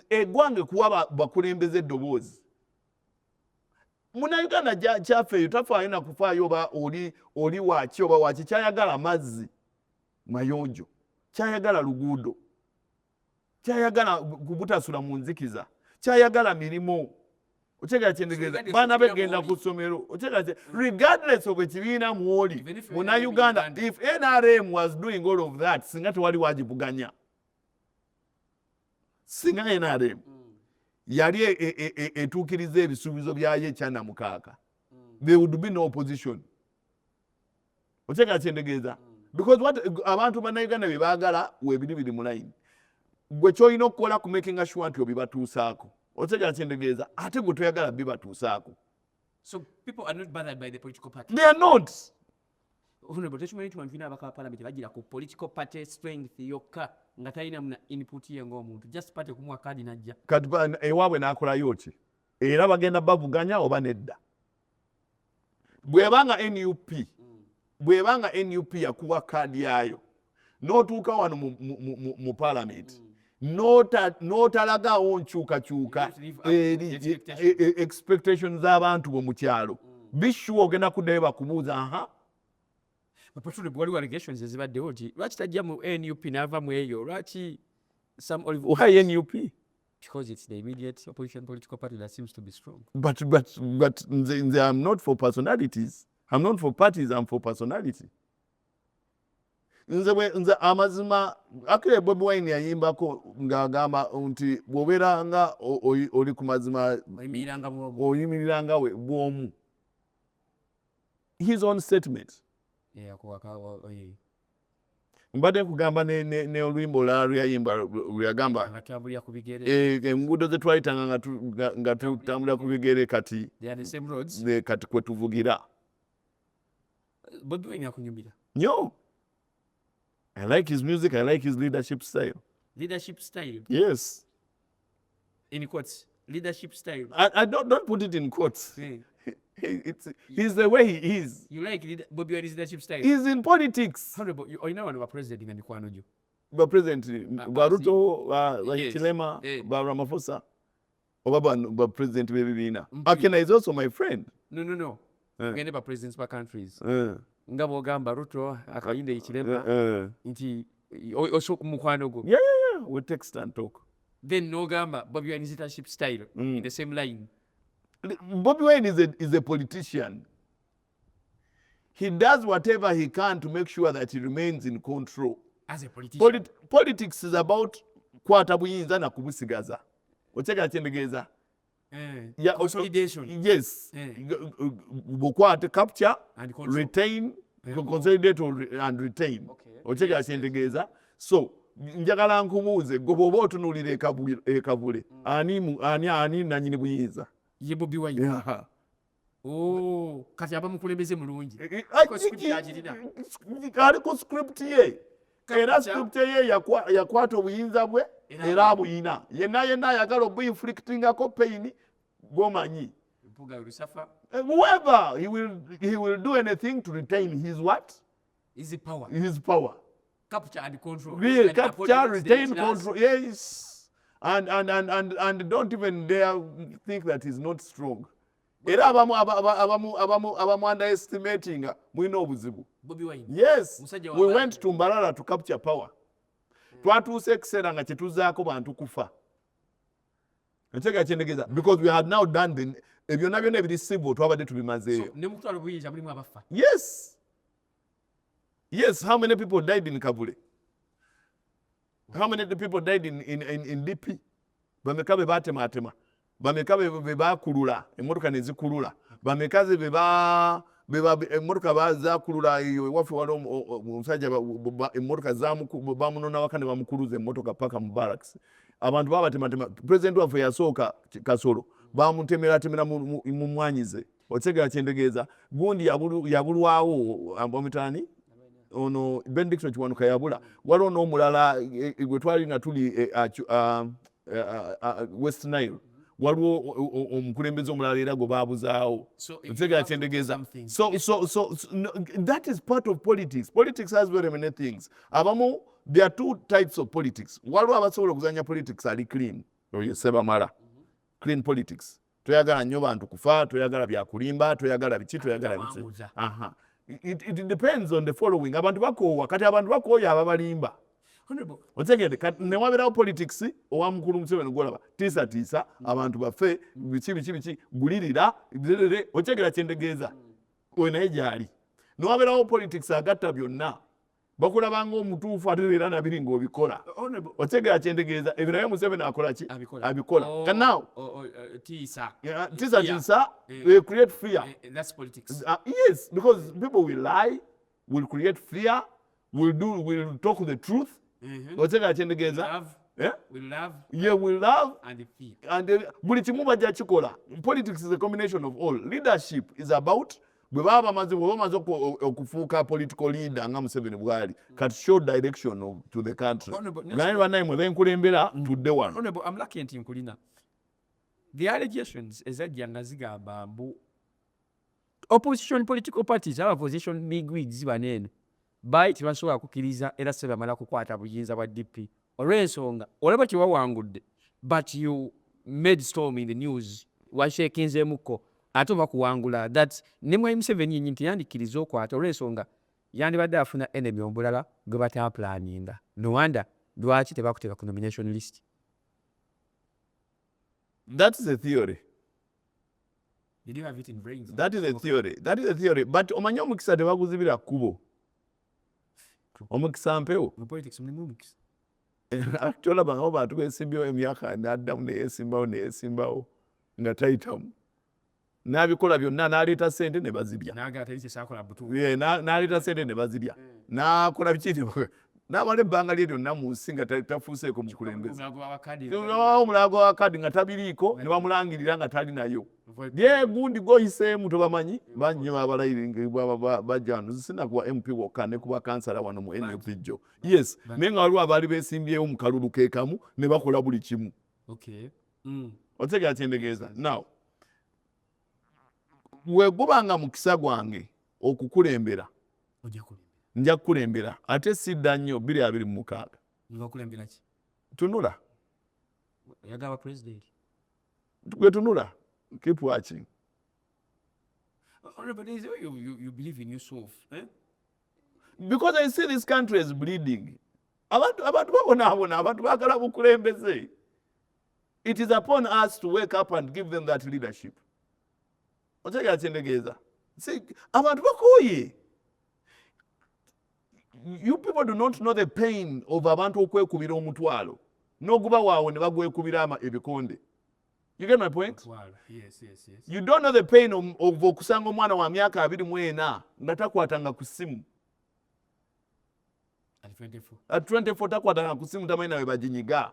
[SPEAKER 1] Eggwanga kuwa bakulembeze eddoboozi. Munnayuganda kyaffe tafaayo na kufaayo oba oli waki oba waki. Kyayagala mazzi mayonjo, kyayagala luguudo, kyayagala kubutasula mu nzikiza, kyayagala mirimu. Okyegera kyendegeeza baana begenda ku ssomero. Regardless of ekibiina mw'oli munnayuganda, if NRM was doing all of that singa tewali wagivuganya, singa NRM yali etuukiriza ebisuubizo byayo ekyanamukaaga, there would be no opposition. Okyegera kyendegeeza because what abantu bannayuganda bye baagala weebiri biri mu line. Gwe kyolina okukola ku making sure nti obibatuusaako. Okyegera kyendegeeza ate gwe toyagala bibatuusaako.
[SPEAKER 3] So people are not bothered by the political party.
[SPEAKER 1] They are not.
[SPEAKER 3] Honorable, tekimanyi nti wanvina abaka parliament bagira ku political party strength yokka nga talina muna input ye ng'omuntu. Just party kumuwa kadi najja.
[SPEAKER 1] Kati ewaabwe n'akolayo ki? Era bagenda bavuganya oba nedda. Bw'ebanga NUP yakuwa kadi yayo n'otuuka wano mu parliament n'otalagawo nkyukakyuka eri expectations z'abantu bo mu kyalo, bishuwa ogenda kuddayo bakubuuza aha.
[SPEAKER 3] Patule bwaliwo allegations ezibaddewo nti lwaki tajja mu NUP n'ava mu eyo, lwaki some olive.
[SPEAKER 1] Why NUP?
[SPEAKER 3] Because it's the immediate opposition political party that seems to be strong.
[SPEAKER 1] But I'm not for personalities. I'm not for parties, I'm for personality. nze amazima akire Bobi Wine yayimbako ng'agamba nti bw'obeera nga oli ku mazima oyimiriranga we bw'omu. His own statement. Mbadde nkugamba ne oluyimba olulala luyayimba luyagamba enguudo ze twayitanga nga tutambula ku bigere kati kwe tuvugira.
[SPEAKER 3] Bobi Wine akunyumira?
[SPEAKER 1] Yo, I like his music, I like his leadership style.
[SPEAKER 3] Leadership style?
[SPEAKER 1] Yes.
[SPEAKER 3] In quotes? Leadership style?
[SPEAKER 1] I don't put it in quotes. He's the way he is.
[SPEAKER 3] You like Bobi Wine's leadership style?
[SPEAKER 1] He's in politics.
[SPEAKER 3] Honorable, you know when president in mikwano jo?
[SPEAKER 1] Ba president ba Ruto, ba Chilema, ba Ramaphosa, ba president bebibina. Akena is also my friend.
[SPEAKER 3] No. Ngende ba presidents ba countries. Ngabo gamba Ruto akayinde Chilema nti osho mukwano go.
[SPEAKER 1] Yeah. We text and talk.
[SPEAKER 3] Then no gamba Bobi Wine's leadership style in the same line.
[SPEAKER 1] Bobi Wine is a politician. He does whatever he can to make sure that he remains in control.
[SPEAKER 3] As a politician.
[SPEAKER 1] Politics is about kwata buyinza na kubusigaza. Ocheka chendegeeza.
[SPEAKER 3] Consolidation.
[SPEAKER 1] Yes. Bukwate capture
[SPEAKER 3] and control.
[SPEAKER 1] Retain, consolidate and retain. Ocheka chendegeeza. So njagala nkumuuze gobo botunulire ekavule. Ani nanyini buyinza.
[SPEAKER 3] Ye Bobi Wine.
[SPEAKER 1] Yeah.
[SPEAKER 3] Oh, kati abamukulembeze mulungi.
[SPEAKER 1] Kali ku script ye. Era script ye yakwata obuyinza bwe era abuyina. Yenna ayagala obu-inflictingako pain gomanyi. Whoever, he will do anything to retain his what?
[SPEAKER 3] His power.
[SPEAKER 1] His power.
[SPEAKER 3] Capture and control.
[SPEAKER 1] Really, capture, retain, control. Yes. And don't even dare think that he's not strong. Era abamu underestimating mwina obuzibu.
[SPEAKER 3] Bobi Wine.
[SPEAKER 1] Yes. We went to Mbarara to capture power. Twatuuse ekiseera nga kyetuzaako bantu kufa. Ncheka chendegeza. Because we had now done byonna ebiri civil twabadde tubimazeeyo.
[SPEAKER 3] So, ne mutwalo buyinza mulimu abafa.
[SPEAKER 1] Yes, how many people died in Kabule? How many people died in DP? Bameka be batema. Bameka be bakulula, emmotoka ne zikulula. Bameka ze emmotoka bazakulula iyo wafi wali omusajja emmotoka bamunona wakane bamukuluza emmotoka paka mu barracks. Abantu babatema. President waffe yasooka Kasolo bamutemera mu mwanyize. Otegera kyendegeeza. Gundi yabulwawo ambomitani. Ono Benediction Kiwanuka yabula waliwo n'omulala gwe twali nga tuli West Nile waliwo omukulembeze omulala era gwe baabuzaawo ntegera kyendegeeza. So that is part of politics. Politics has very many things. Abamu, there are two types of politics. Waliwo abasobola okuzanya politics ali clean, oyo Sebamala. Clean politics. Toyagala nnyo bantu kufa, toyagala byakulimba, toyagala biki, toyagala biki. It depends on the following. Abantu bakoowa kati abantu bakooya ababalimba. Otegede ne waberawo politics owamukulu Museveni gwolaba tiisa abantu baffe biki gulirira otegera kyendegeeza oyo naye gyali. Ne waberawo politics agatta byonna bakulabanga omutuufu ate era nabiri ng'obikola. Otegera kyendegeeza ebyo naye Museveni akola ki? Abikola. Can now tiisa they create fear.
[SPEAKER 3] That's politics.
[SPEAKER 1] Yes, because people will lie, will create fear, will talk the truth. Otegera kyendegeeza. Will love
[SPEAKER 3] and fear.
[SPEAKER 1] And buli kimu bajja kikola. Politics is a combination of all. Leadership is about bwe bamaze okufuuka political leader nga Museveni bwali kati show direction to the country. Naye banaye mwe benkulembera tudde wano.
[SPEAKER 3] Honorable, I'm lucky nti nkulina. The allegations ezajja nga zigamba mbu opposition political parties aba opposition bigwigs baneeno bayi tebasobola kukkiriza era Sebamala kukwata buyinza bwa DP olw'ensonga olaba kiwawangudde but you made storm in the news washekinzeemuko ate bakuwangula that ne mwayi Museveni yennyini teyandikkiriza okwata olw'ensonga yandibadde afuna enemy omulala gwe bataplaninga. No wonder lwaki tebakuteeka ku nomination list.
[SPEAKER 1] That is a theory.
[SPEAKER 3] Did you have it in brains?
[SPEAKER 1] That is a theory. But omanyi omukisa tebaguzibira kkubo. omukisa mpewo
[SPEAKER 3] mu politics mulimu omukisa
[SPEAKER 1] tolabangawo bantu beesimbyewo emyaka n'addamu neyesimbawo nga tayitamu n'abikola byonna n'aleeta ssente ne bazirya n'aleeta ssente ne bazirya n'akola biki n'amala ebbanga lye lyonna mu nsi nga tafuuseeko mukulembeze omulago wa kadi nga tabiriiko ne bamulangirira nga talinayo ye gundi goyiseemu tobamanyi banyo abalayiribwa bajjano sinakuba MP wokka ne kuba kansala wano mu NLP jjo yes naye nga waliwo abaali beesimbyewo mu kalulu ke kamu ne bakola buli kimu otegera kyendegeeza now wegubanga mukisa gwange okukulembera nja kukulembera ate sidda nnyo 2026 tunula
[SPEAKER 3] yagaba president
[SPEAKER 1] gwe tunula keep watching
[SPEAKER 3] you believe in yourself
[SPEAKER 1] because I see this country is bleeding abantu babonaabona abantu baagala bukulembeze it is upon us to wake up and give them that leadership otegera kyendegeeza abantu bakooye you people do not know the pain of abantu okwekubira omutwalo n'oguba waawe ne bagwekubira ebikonde. You get my point?
[SPEAKER 3] Yes.
[SPEAKER 1] You don't know the pain of okusanga omwana wa myaka 24 nga takwatanga ku ssimu. At 24 takwatanga ku ssimu tamanyi nawe baginyiga.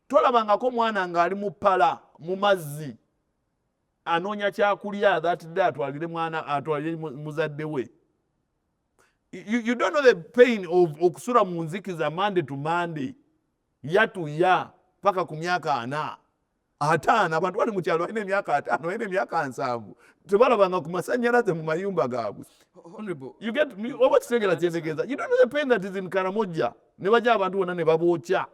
[SPEAKER 1] Tolabangako mwana ng'ali mu ppala mu mazzi anoonya kyakulya that day atwalire muzadde we. You don't know the pain of okusula mu nzikiza Monday to Monday yatuya paka ku myaka 4 5 abantu bali mu kyalo balina emyaka 5 balina emyaka 7 tebalabanga ku masannyalaze mu mayumba gaabwe. You get me? Oba kitegera kyendegeeza. You don't know the pain that is in Karamoja. Ne bajja abantu bonna ne babookya.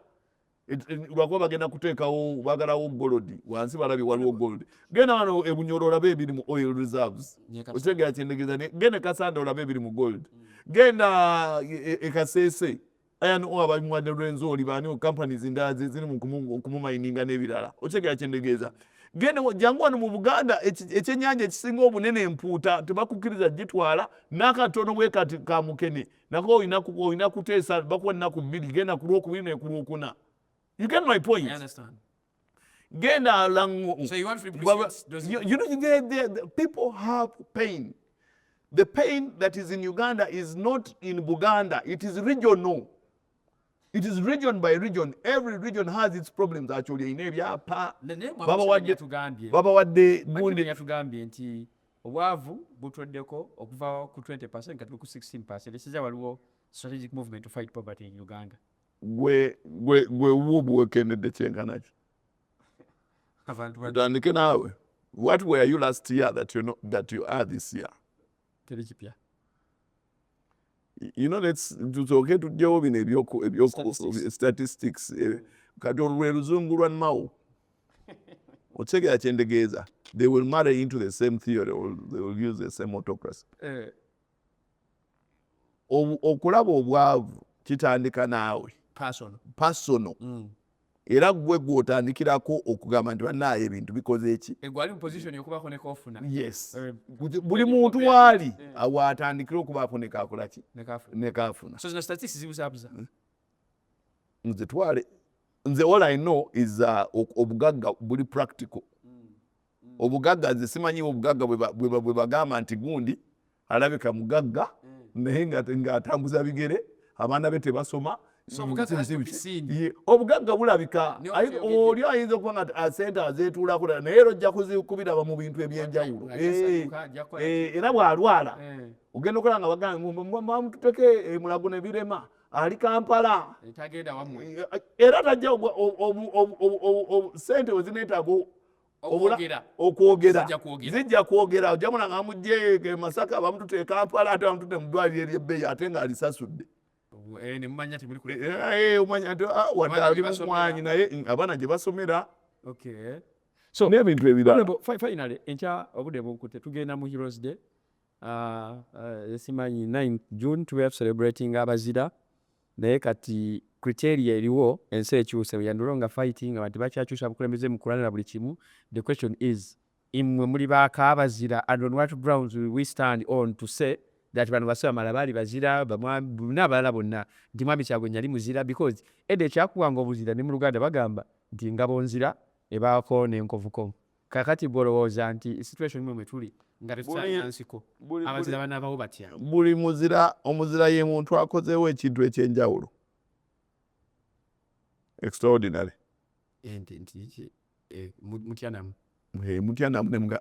[SPEAKER 1] Lwakuba bagenda kuteekawo bagalawo golodi wansi balabye waliwo golodi genda wano ebunyoro olabe ebiri mu oil reserves okitegera kyendegeeza genda kasanda olabe ebiri mu gold genda ekaseese iron ore abanywadde lw'enzooli baani companies endala ziri mu kumumayininga n'ebirala okitegera kyendegeeza genda jangu wano mu Buganda ekyennyanja ekisinga obunene empuuta tebakukkiriza gitwala n'akatono bwe kati ka mukene nako olina kuteesa bakuwa ennaku 2 genda ku Lwokubiri ne ku Lwokuna. You get my point?
[SPEAKER 3] I understand.
[SPEAKER 1] Genda along.
[SPEAKER 3] So you want free politics?
[SPEAKER 1] You know, the people have pain. The pain that is in Uganda is not in Buganda. It is regional. It is region by region. Every region has its problems actually. In ebyapa. Baba wadde gundi
[SPEAKER 3] yatugambye nti obwavu butweddeko okuva ku 20% kati ku 16%. Ekijja waliwo strategic movement to fight poverty in Uganda.
[SPEAKER 1] gwe buwekenedde kyenkanaki utandike naawe. What were you last year that you are this year? You know, tusooke tujjewo bino ebyo statistics kati olwe luzungu lwa Mao otegera kyendegeeza. They will marry into the same theory or they will use the same autocracy. Okulaba obwavu kitandika naawe personal. Era gwe gw'otandikirako okugamba nti bannaayo ebintu bikoze eki.
[SPEAKER 3] Egwali mu position y'okubaako ne koofuna.
[SPEAKER 1] Yes. Buli muntu waali awatandikira okubaako ne kaakola ki? Ne kaafuna.
[SPEAKER 3] So zino statistics zibuzabuza.
[SPEAKER 1] Nze twale. Nze all I know is obugagga buli practical. Obugagga nze simanyi obugagga bwe bagamba nti gundi alabika mugagga naye ng'atambuza bigere abaana be tebasoma. Obugagga bulabika oli ayinza okuba nga sente azeetuulako naye era ojja kuzikubiraba mu bintu ebyenjawulo era bw'alwala ogenda okola nga bagambamututeke mulago ne birema ali Kampala era tajja sente wezineetaaga okwogera zijja kwogera ojja muna nga amugje Masaka bamutute Kampala ate bamutute mu ddwaliro ery'ebbeeyi ate ng'alisasudde.
[SPEAKER 3] Umanya nti
[SPEAKER 1] wadde mumwanyi naye abaana gye basomera.
[SPEAKER 3] So
[SPEAKER 1] n'ebintu ebirala.
[SPEAKER 3] Finally enkya obudde bunkute tugenda mu Heroes Day. Simanyi 9 June tuba celebrating abazira naye kati criteria eriwo ensi ekyuse we are no longer fighting abantu bakyakyusa bukulembeze mu kulwanira buli kimu. The question is imwe muli baaka abazira and on what grounds will we stand on to say that bano Sebamala baali bazira n'abalala bonna nti Mwami Kyagulanyi yali muzira because edda ekyakuwanga obuzira ne mu Luganda bagamba nti ngabo nzira ebaako n'enkovuko. Kakati bw'olowooza nti situation mwe tuli nga tetukyalina nsiko abazira banaabawo batya?
[SPEAKER 1] Buli omuzira ye muntu akozeewo ekintu ekyenjawulo extraordinary.
[SPEAKER 3] Mutyanamu
[SPEAKER 1] Mutyanamu ne mga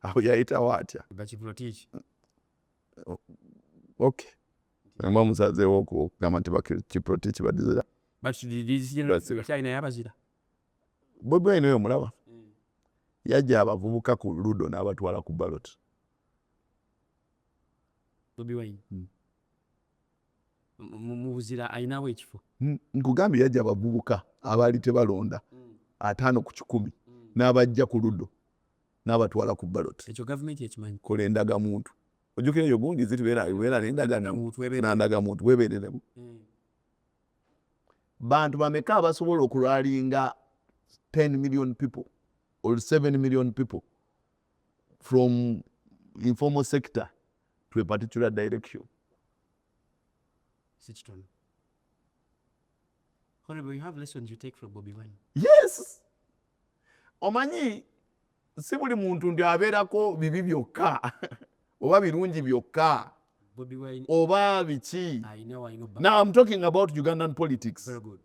[SPEAKER 1] aho yayitawo atya?
[SPEAKER 3] bakiprotiki
[SPEAKER 1] Okay. Mba musazeewo okugamba nti bakiprotiki badizira.
[SPEAKER 3] kyalina yabazira.
[SPEAKER 1] Bobi Wine oyo mulaba yajja abavubuka ku ludo n'abatwala ku ballot.
[SPEAKER 3] Bobi Wine mu buzira ayinawo ekifo.
[SPEAKER 1] Nkugambye yajja abavubuka abaali tebalonda 5 ku 100 n'abajja ku ludo n'abatwala ku ballot.
[SPEAKER 3] Ekyo gavumenti ekimanyi.
[SPEAKER 1] Kola endagamuntu. Ojjukira eyo gundi zitubeera n'endagamuntu weebereremu. Bantu bameka abasobola okulwalinga 10 million people or 7 million people from informal sector to a particular direction?
[SPEAKER 3] Sichton. Honorable, you have lessons you take from Bobi Wine.
[SPEAKER 1] Yes. Omanyi si buli muntu ndi abeerako bibi byokka oba birungi byokka
[SPEAKER 3] Bobi Wine
[SPEAKER 1] oba biki.
[SPEAKER 3] I know.
[SPEAKER 1] Now I'm talking about Ugandan politics.
[SPEAKER 3] Very good.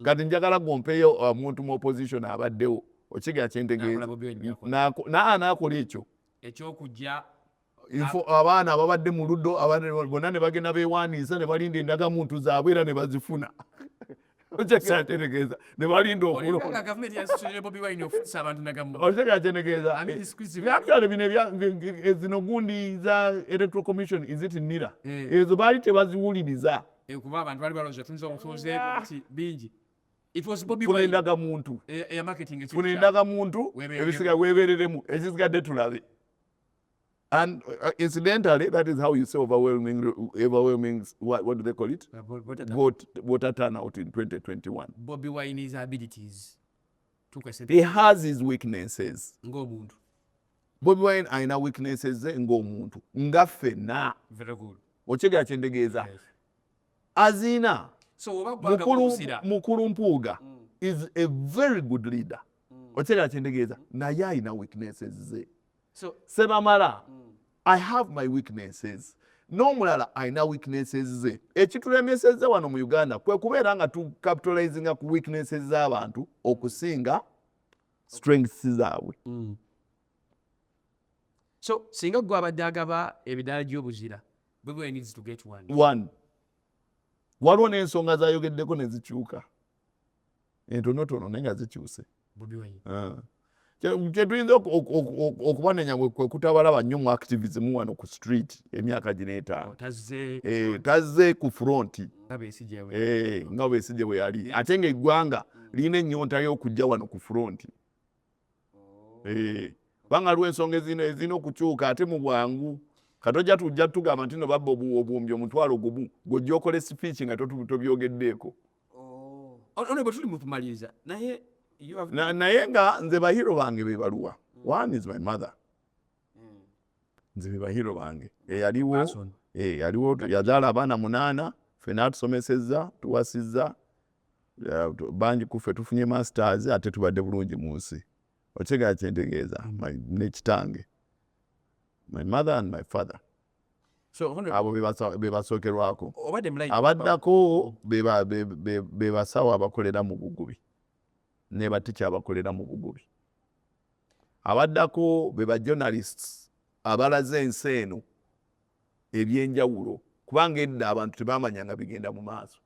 [SPEAKER 1] Kati njagala gompeyo omuntu mu opposition abaddewo okiga kyentegeeza n'akola ekyo
[SPEAKER 3] ekyokujja
[SPEAKER 1] abaana ababadde mu luddo bonna ne bagenda beewaaniisa ne balinda endagamuntu zaabwe era ne bazifuna. Okyetegeeza ne balinda okulonda. Actually bino zino gundi za electoral commission is it nira ezo baali tebaziwuliriza
[SPEAKER 3] kuba abantu bali balowooza tuyinza okutuuze bingi. It was Bobi
[SPEAKER 1] funa
[SPEAKER 3] Wine
[SPEAKER 1] endagamuntu
[SPEAKER 3] marketing
[SPEAKER 1] funa endagamuntu ebisiga weebereremu ekisigadde tulabe. And incidentally, that is how you say overwhelming what do they call it? Voter turnout in 2021.
[SPEAKER 3] Bobi Wine's abilities.
[SPEAKER 1] He has his weaknesses.
[SPEAKER 3] Ng'omuntu.
[SPEAKER 1] Bobi Wine ayina weaknesses ze ng'omuntu. Nga ffenna.
[SPEAKER 3] Very good.
[SPEAKER 1] Okiga kyentegeeza. Azina.
[SPEAKER 3] So
[SPEAKER 1] Mukulu Mpuuga is a very good leader. Okiga kyentegeeza. Naye ayina weaknesses ze.
[SPEAKER 3] So
[SPEAKER 1] Sebamala, I have my weaknesses. N'omulala ayina weaknesses ze. Ekitulemesezza wano mu Uganda kwe kubeera nga capitalizinga ku weaknesses z'abantu okusinga strengths zaabwe.
[SPEAKER 3] So singa gwe abadde agaba ebidaala gy'obuzira, Bobi Wine needs to get one.
[SPEAKER 1] Waliwo n'ensonga zayogeddeko ne zikyuka. Entonotono naye nga zikyuse.
[SPEAKER 3] Bobi Wine.
[SPEAKER 1] Kyetuyinza okubanenya kwe kutabalaba nnyo mu activism wano ku street emyaka gino 5. Tazze ku front nga Besigye bwe yali ate ng'eggwanga lirina ennyonta y'okujja wano ku front. Kubanga aliwo ensonga ezirina okukyuka ate mu bwangu. Katojja tujja tugamba nti no babba obuwumbi omutwalo gumu gw'ojja okole speech nga tobyogeddeeko.
[SPEAKER 3] Bwe tuli mu kumaliriza naye
[SPEAKER 1] naye nga nze bahiro bange be baluwa. One is my mother. Nze be bahiro bange yaliwo yazaala abaana 8 ffenna atusomesezza tuwasizza bangi kuffe tufunye masters ate tubadde bulungi mu nsi. Okitegeera kyentegeeza n'ekitange my mother and my father.
[SPEAKER 3] So
[SPEAKER 1] abo be basookerwako. Abaddako be basawo abakolera mu bugubi ne batica abakolera mu bugubi. Abaddako be ba journalists abalaze ensi eno ebyenjawulo kubanga edda abantu tebamanyanga bigenda mu maaso.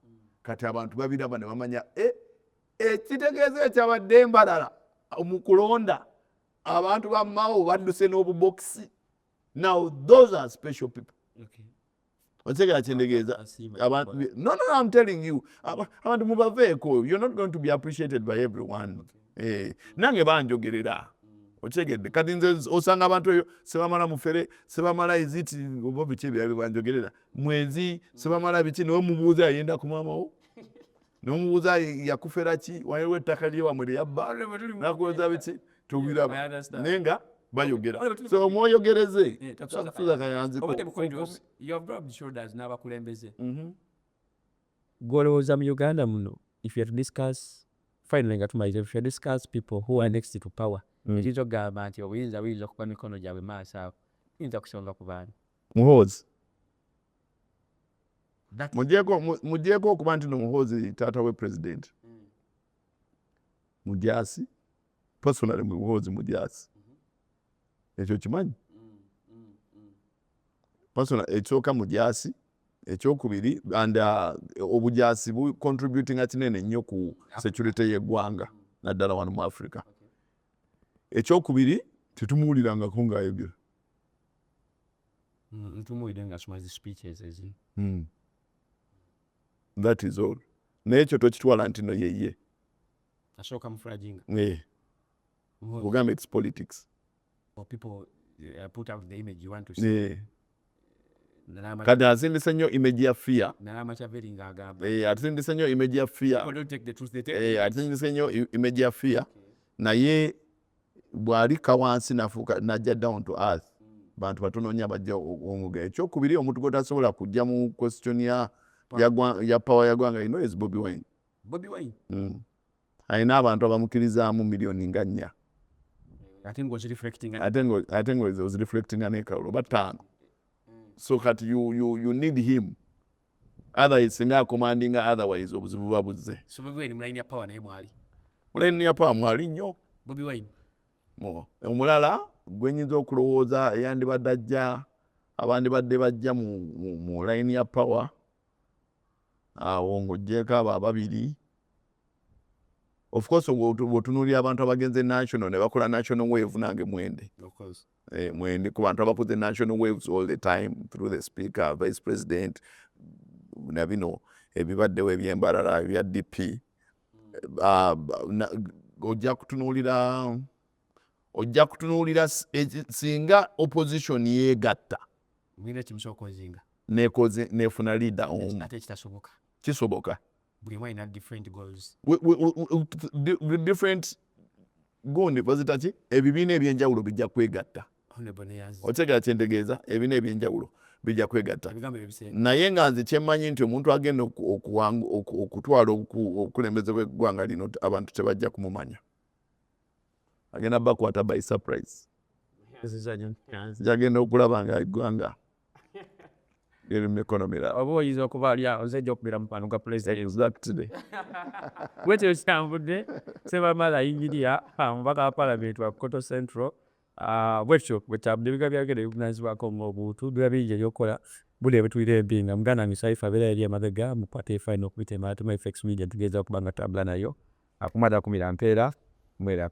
[SPEAKER 1] Kati abantu babiraba ne bamanya ekitegeeza ekyabadde embalala mu kulonda abantu ba Mao badduse n'obubokisi. Now those are special people. Otegera kyendegeeza no I'm telling you abantu mubaveeko. You're not going to be appreciated by everyone. Nange banjogerera otegedde kati nze osanga abantu eyo Sebamala mufere Sebamala iziti obo biki byabe banjogerera mwezi Sebamala biki no mubuuza yenda ku mamawo n'omubuuza yakufera ki waliwo ettaka lye wamwe lyabba nakuweza biki tubiraba nenga bayogera so mwoyogereze takusoza kayanziko
[SPEAKER 3] you have rubbed shoulders n'abakulembeze
[SPEAKER 2] gwolowooza mu Uganda muno if you have to discuss finally nga tumaliriza if you have to discuss people who are next to power ekiyinza okugamba nti obuyinza buyinza okuba mikono gyabwe maaso awo kiyinza kusonga ku baana
[SPEAKER 1] Muhoozi mugyeko okuba nti Muhoozi taata we president Mujaasi personally Muhoozi Mujaasi ekyo kimanyi personally ekyoka Mujaasi ekyokubiri and obujaasi bu contributing kinene nnyo ku security y'eggwanga naddala wano mu Africa ekyokubiri tetumuwulirangako ng'ayogera
[SPEAKER 3] ntumuwulire nga asoma zi speeches ezimu
[SPEAKER 1] that is all naye ekyo tokitwala nti no yeye
[SPEAKER 3] asooka mufulajinga
[SPEAKER 1] ogamba it's politics
[SPEAKER 3] or people put out the image you want to see
[SPEAKER 1] kati asindise nnyo image ya fear
[SPEAKER 3] n'amakyaveri ng'agamba
[SPEAKER 1] asindise nnyo image ya fear
[SPEAKER 3] don't take the truth they take
[SPEAKER 1] asindise nnyo image ya fear naye bw'alika wansi nafuuka najja down to earth bantu batono nnyo abajja omugendo ekyokubiri omuntu gw'otasobola kujja mu question ya power ya ggwanga ino is Bobi Wine alina abantu abamukirizaamu miliyoni nga 4
[SPEAKER 3] ate
[SPEAKER 1] ng'ozi reflecting n'ekawulo bataano so kati you need him otherwise singa akomandinga otherwise obuzibu buba buzze
[SPEAKER 3] so Bobi Wine mulayini ya power naye mwali
[SPEAKER 1] mulayini ya power mwali nnyo
[SPEAKER 3] Bobi Wine
[SPEAKER 1] omulala gwenyinza okulowooza yandibadde ajja abandibadde bajja mu layini ya power awo ng'oggyeko abo ababiri of course bw'otunuulira abantu abagenze national ne bakola national wave nange mwende ku bantu abakoze national waves all the time through the speaker vice president na bino ebibaddewo ebyembalala ebya DP ojja kutunuulira singa opposition yeegatta nefuna leader omu kisoboka
[SPEAKER 3] buli mwe ina different goals
[SPEAKER 1] different gundi bazita ki ebibiina ebyenjawulo bijja kwegatta otegera kyentegeeza ebibiina ebyenjawulo bijja kwegatta naye nga nze kyemmanyi nti omuntu agenda okutwala okulembeze bw'eggwanga lino abantu tebajja kumumanya agenda bakwata by surprise jagenda okulaba nga eggwanga liri mu mikono mirala
[SPEAKER 2] oba oyinza okuba ali awo nze ejja okubeera mu mukwano gwa president bwekyo kyambudde Sebamala ayingirira omubaka wa parliament wa Koto Central bwekyo bwekyambudde ebiga byagenda ebivunanyizibwako ng'obuntu biba bingi ebyokukola buli ebitwire empinga muganda misaifu abeera yali emabega mukwate final okubita emaatema FX media tugeeza okuba nga tambula nayo akumata kumira mpeera mwera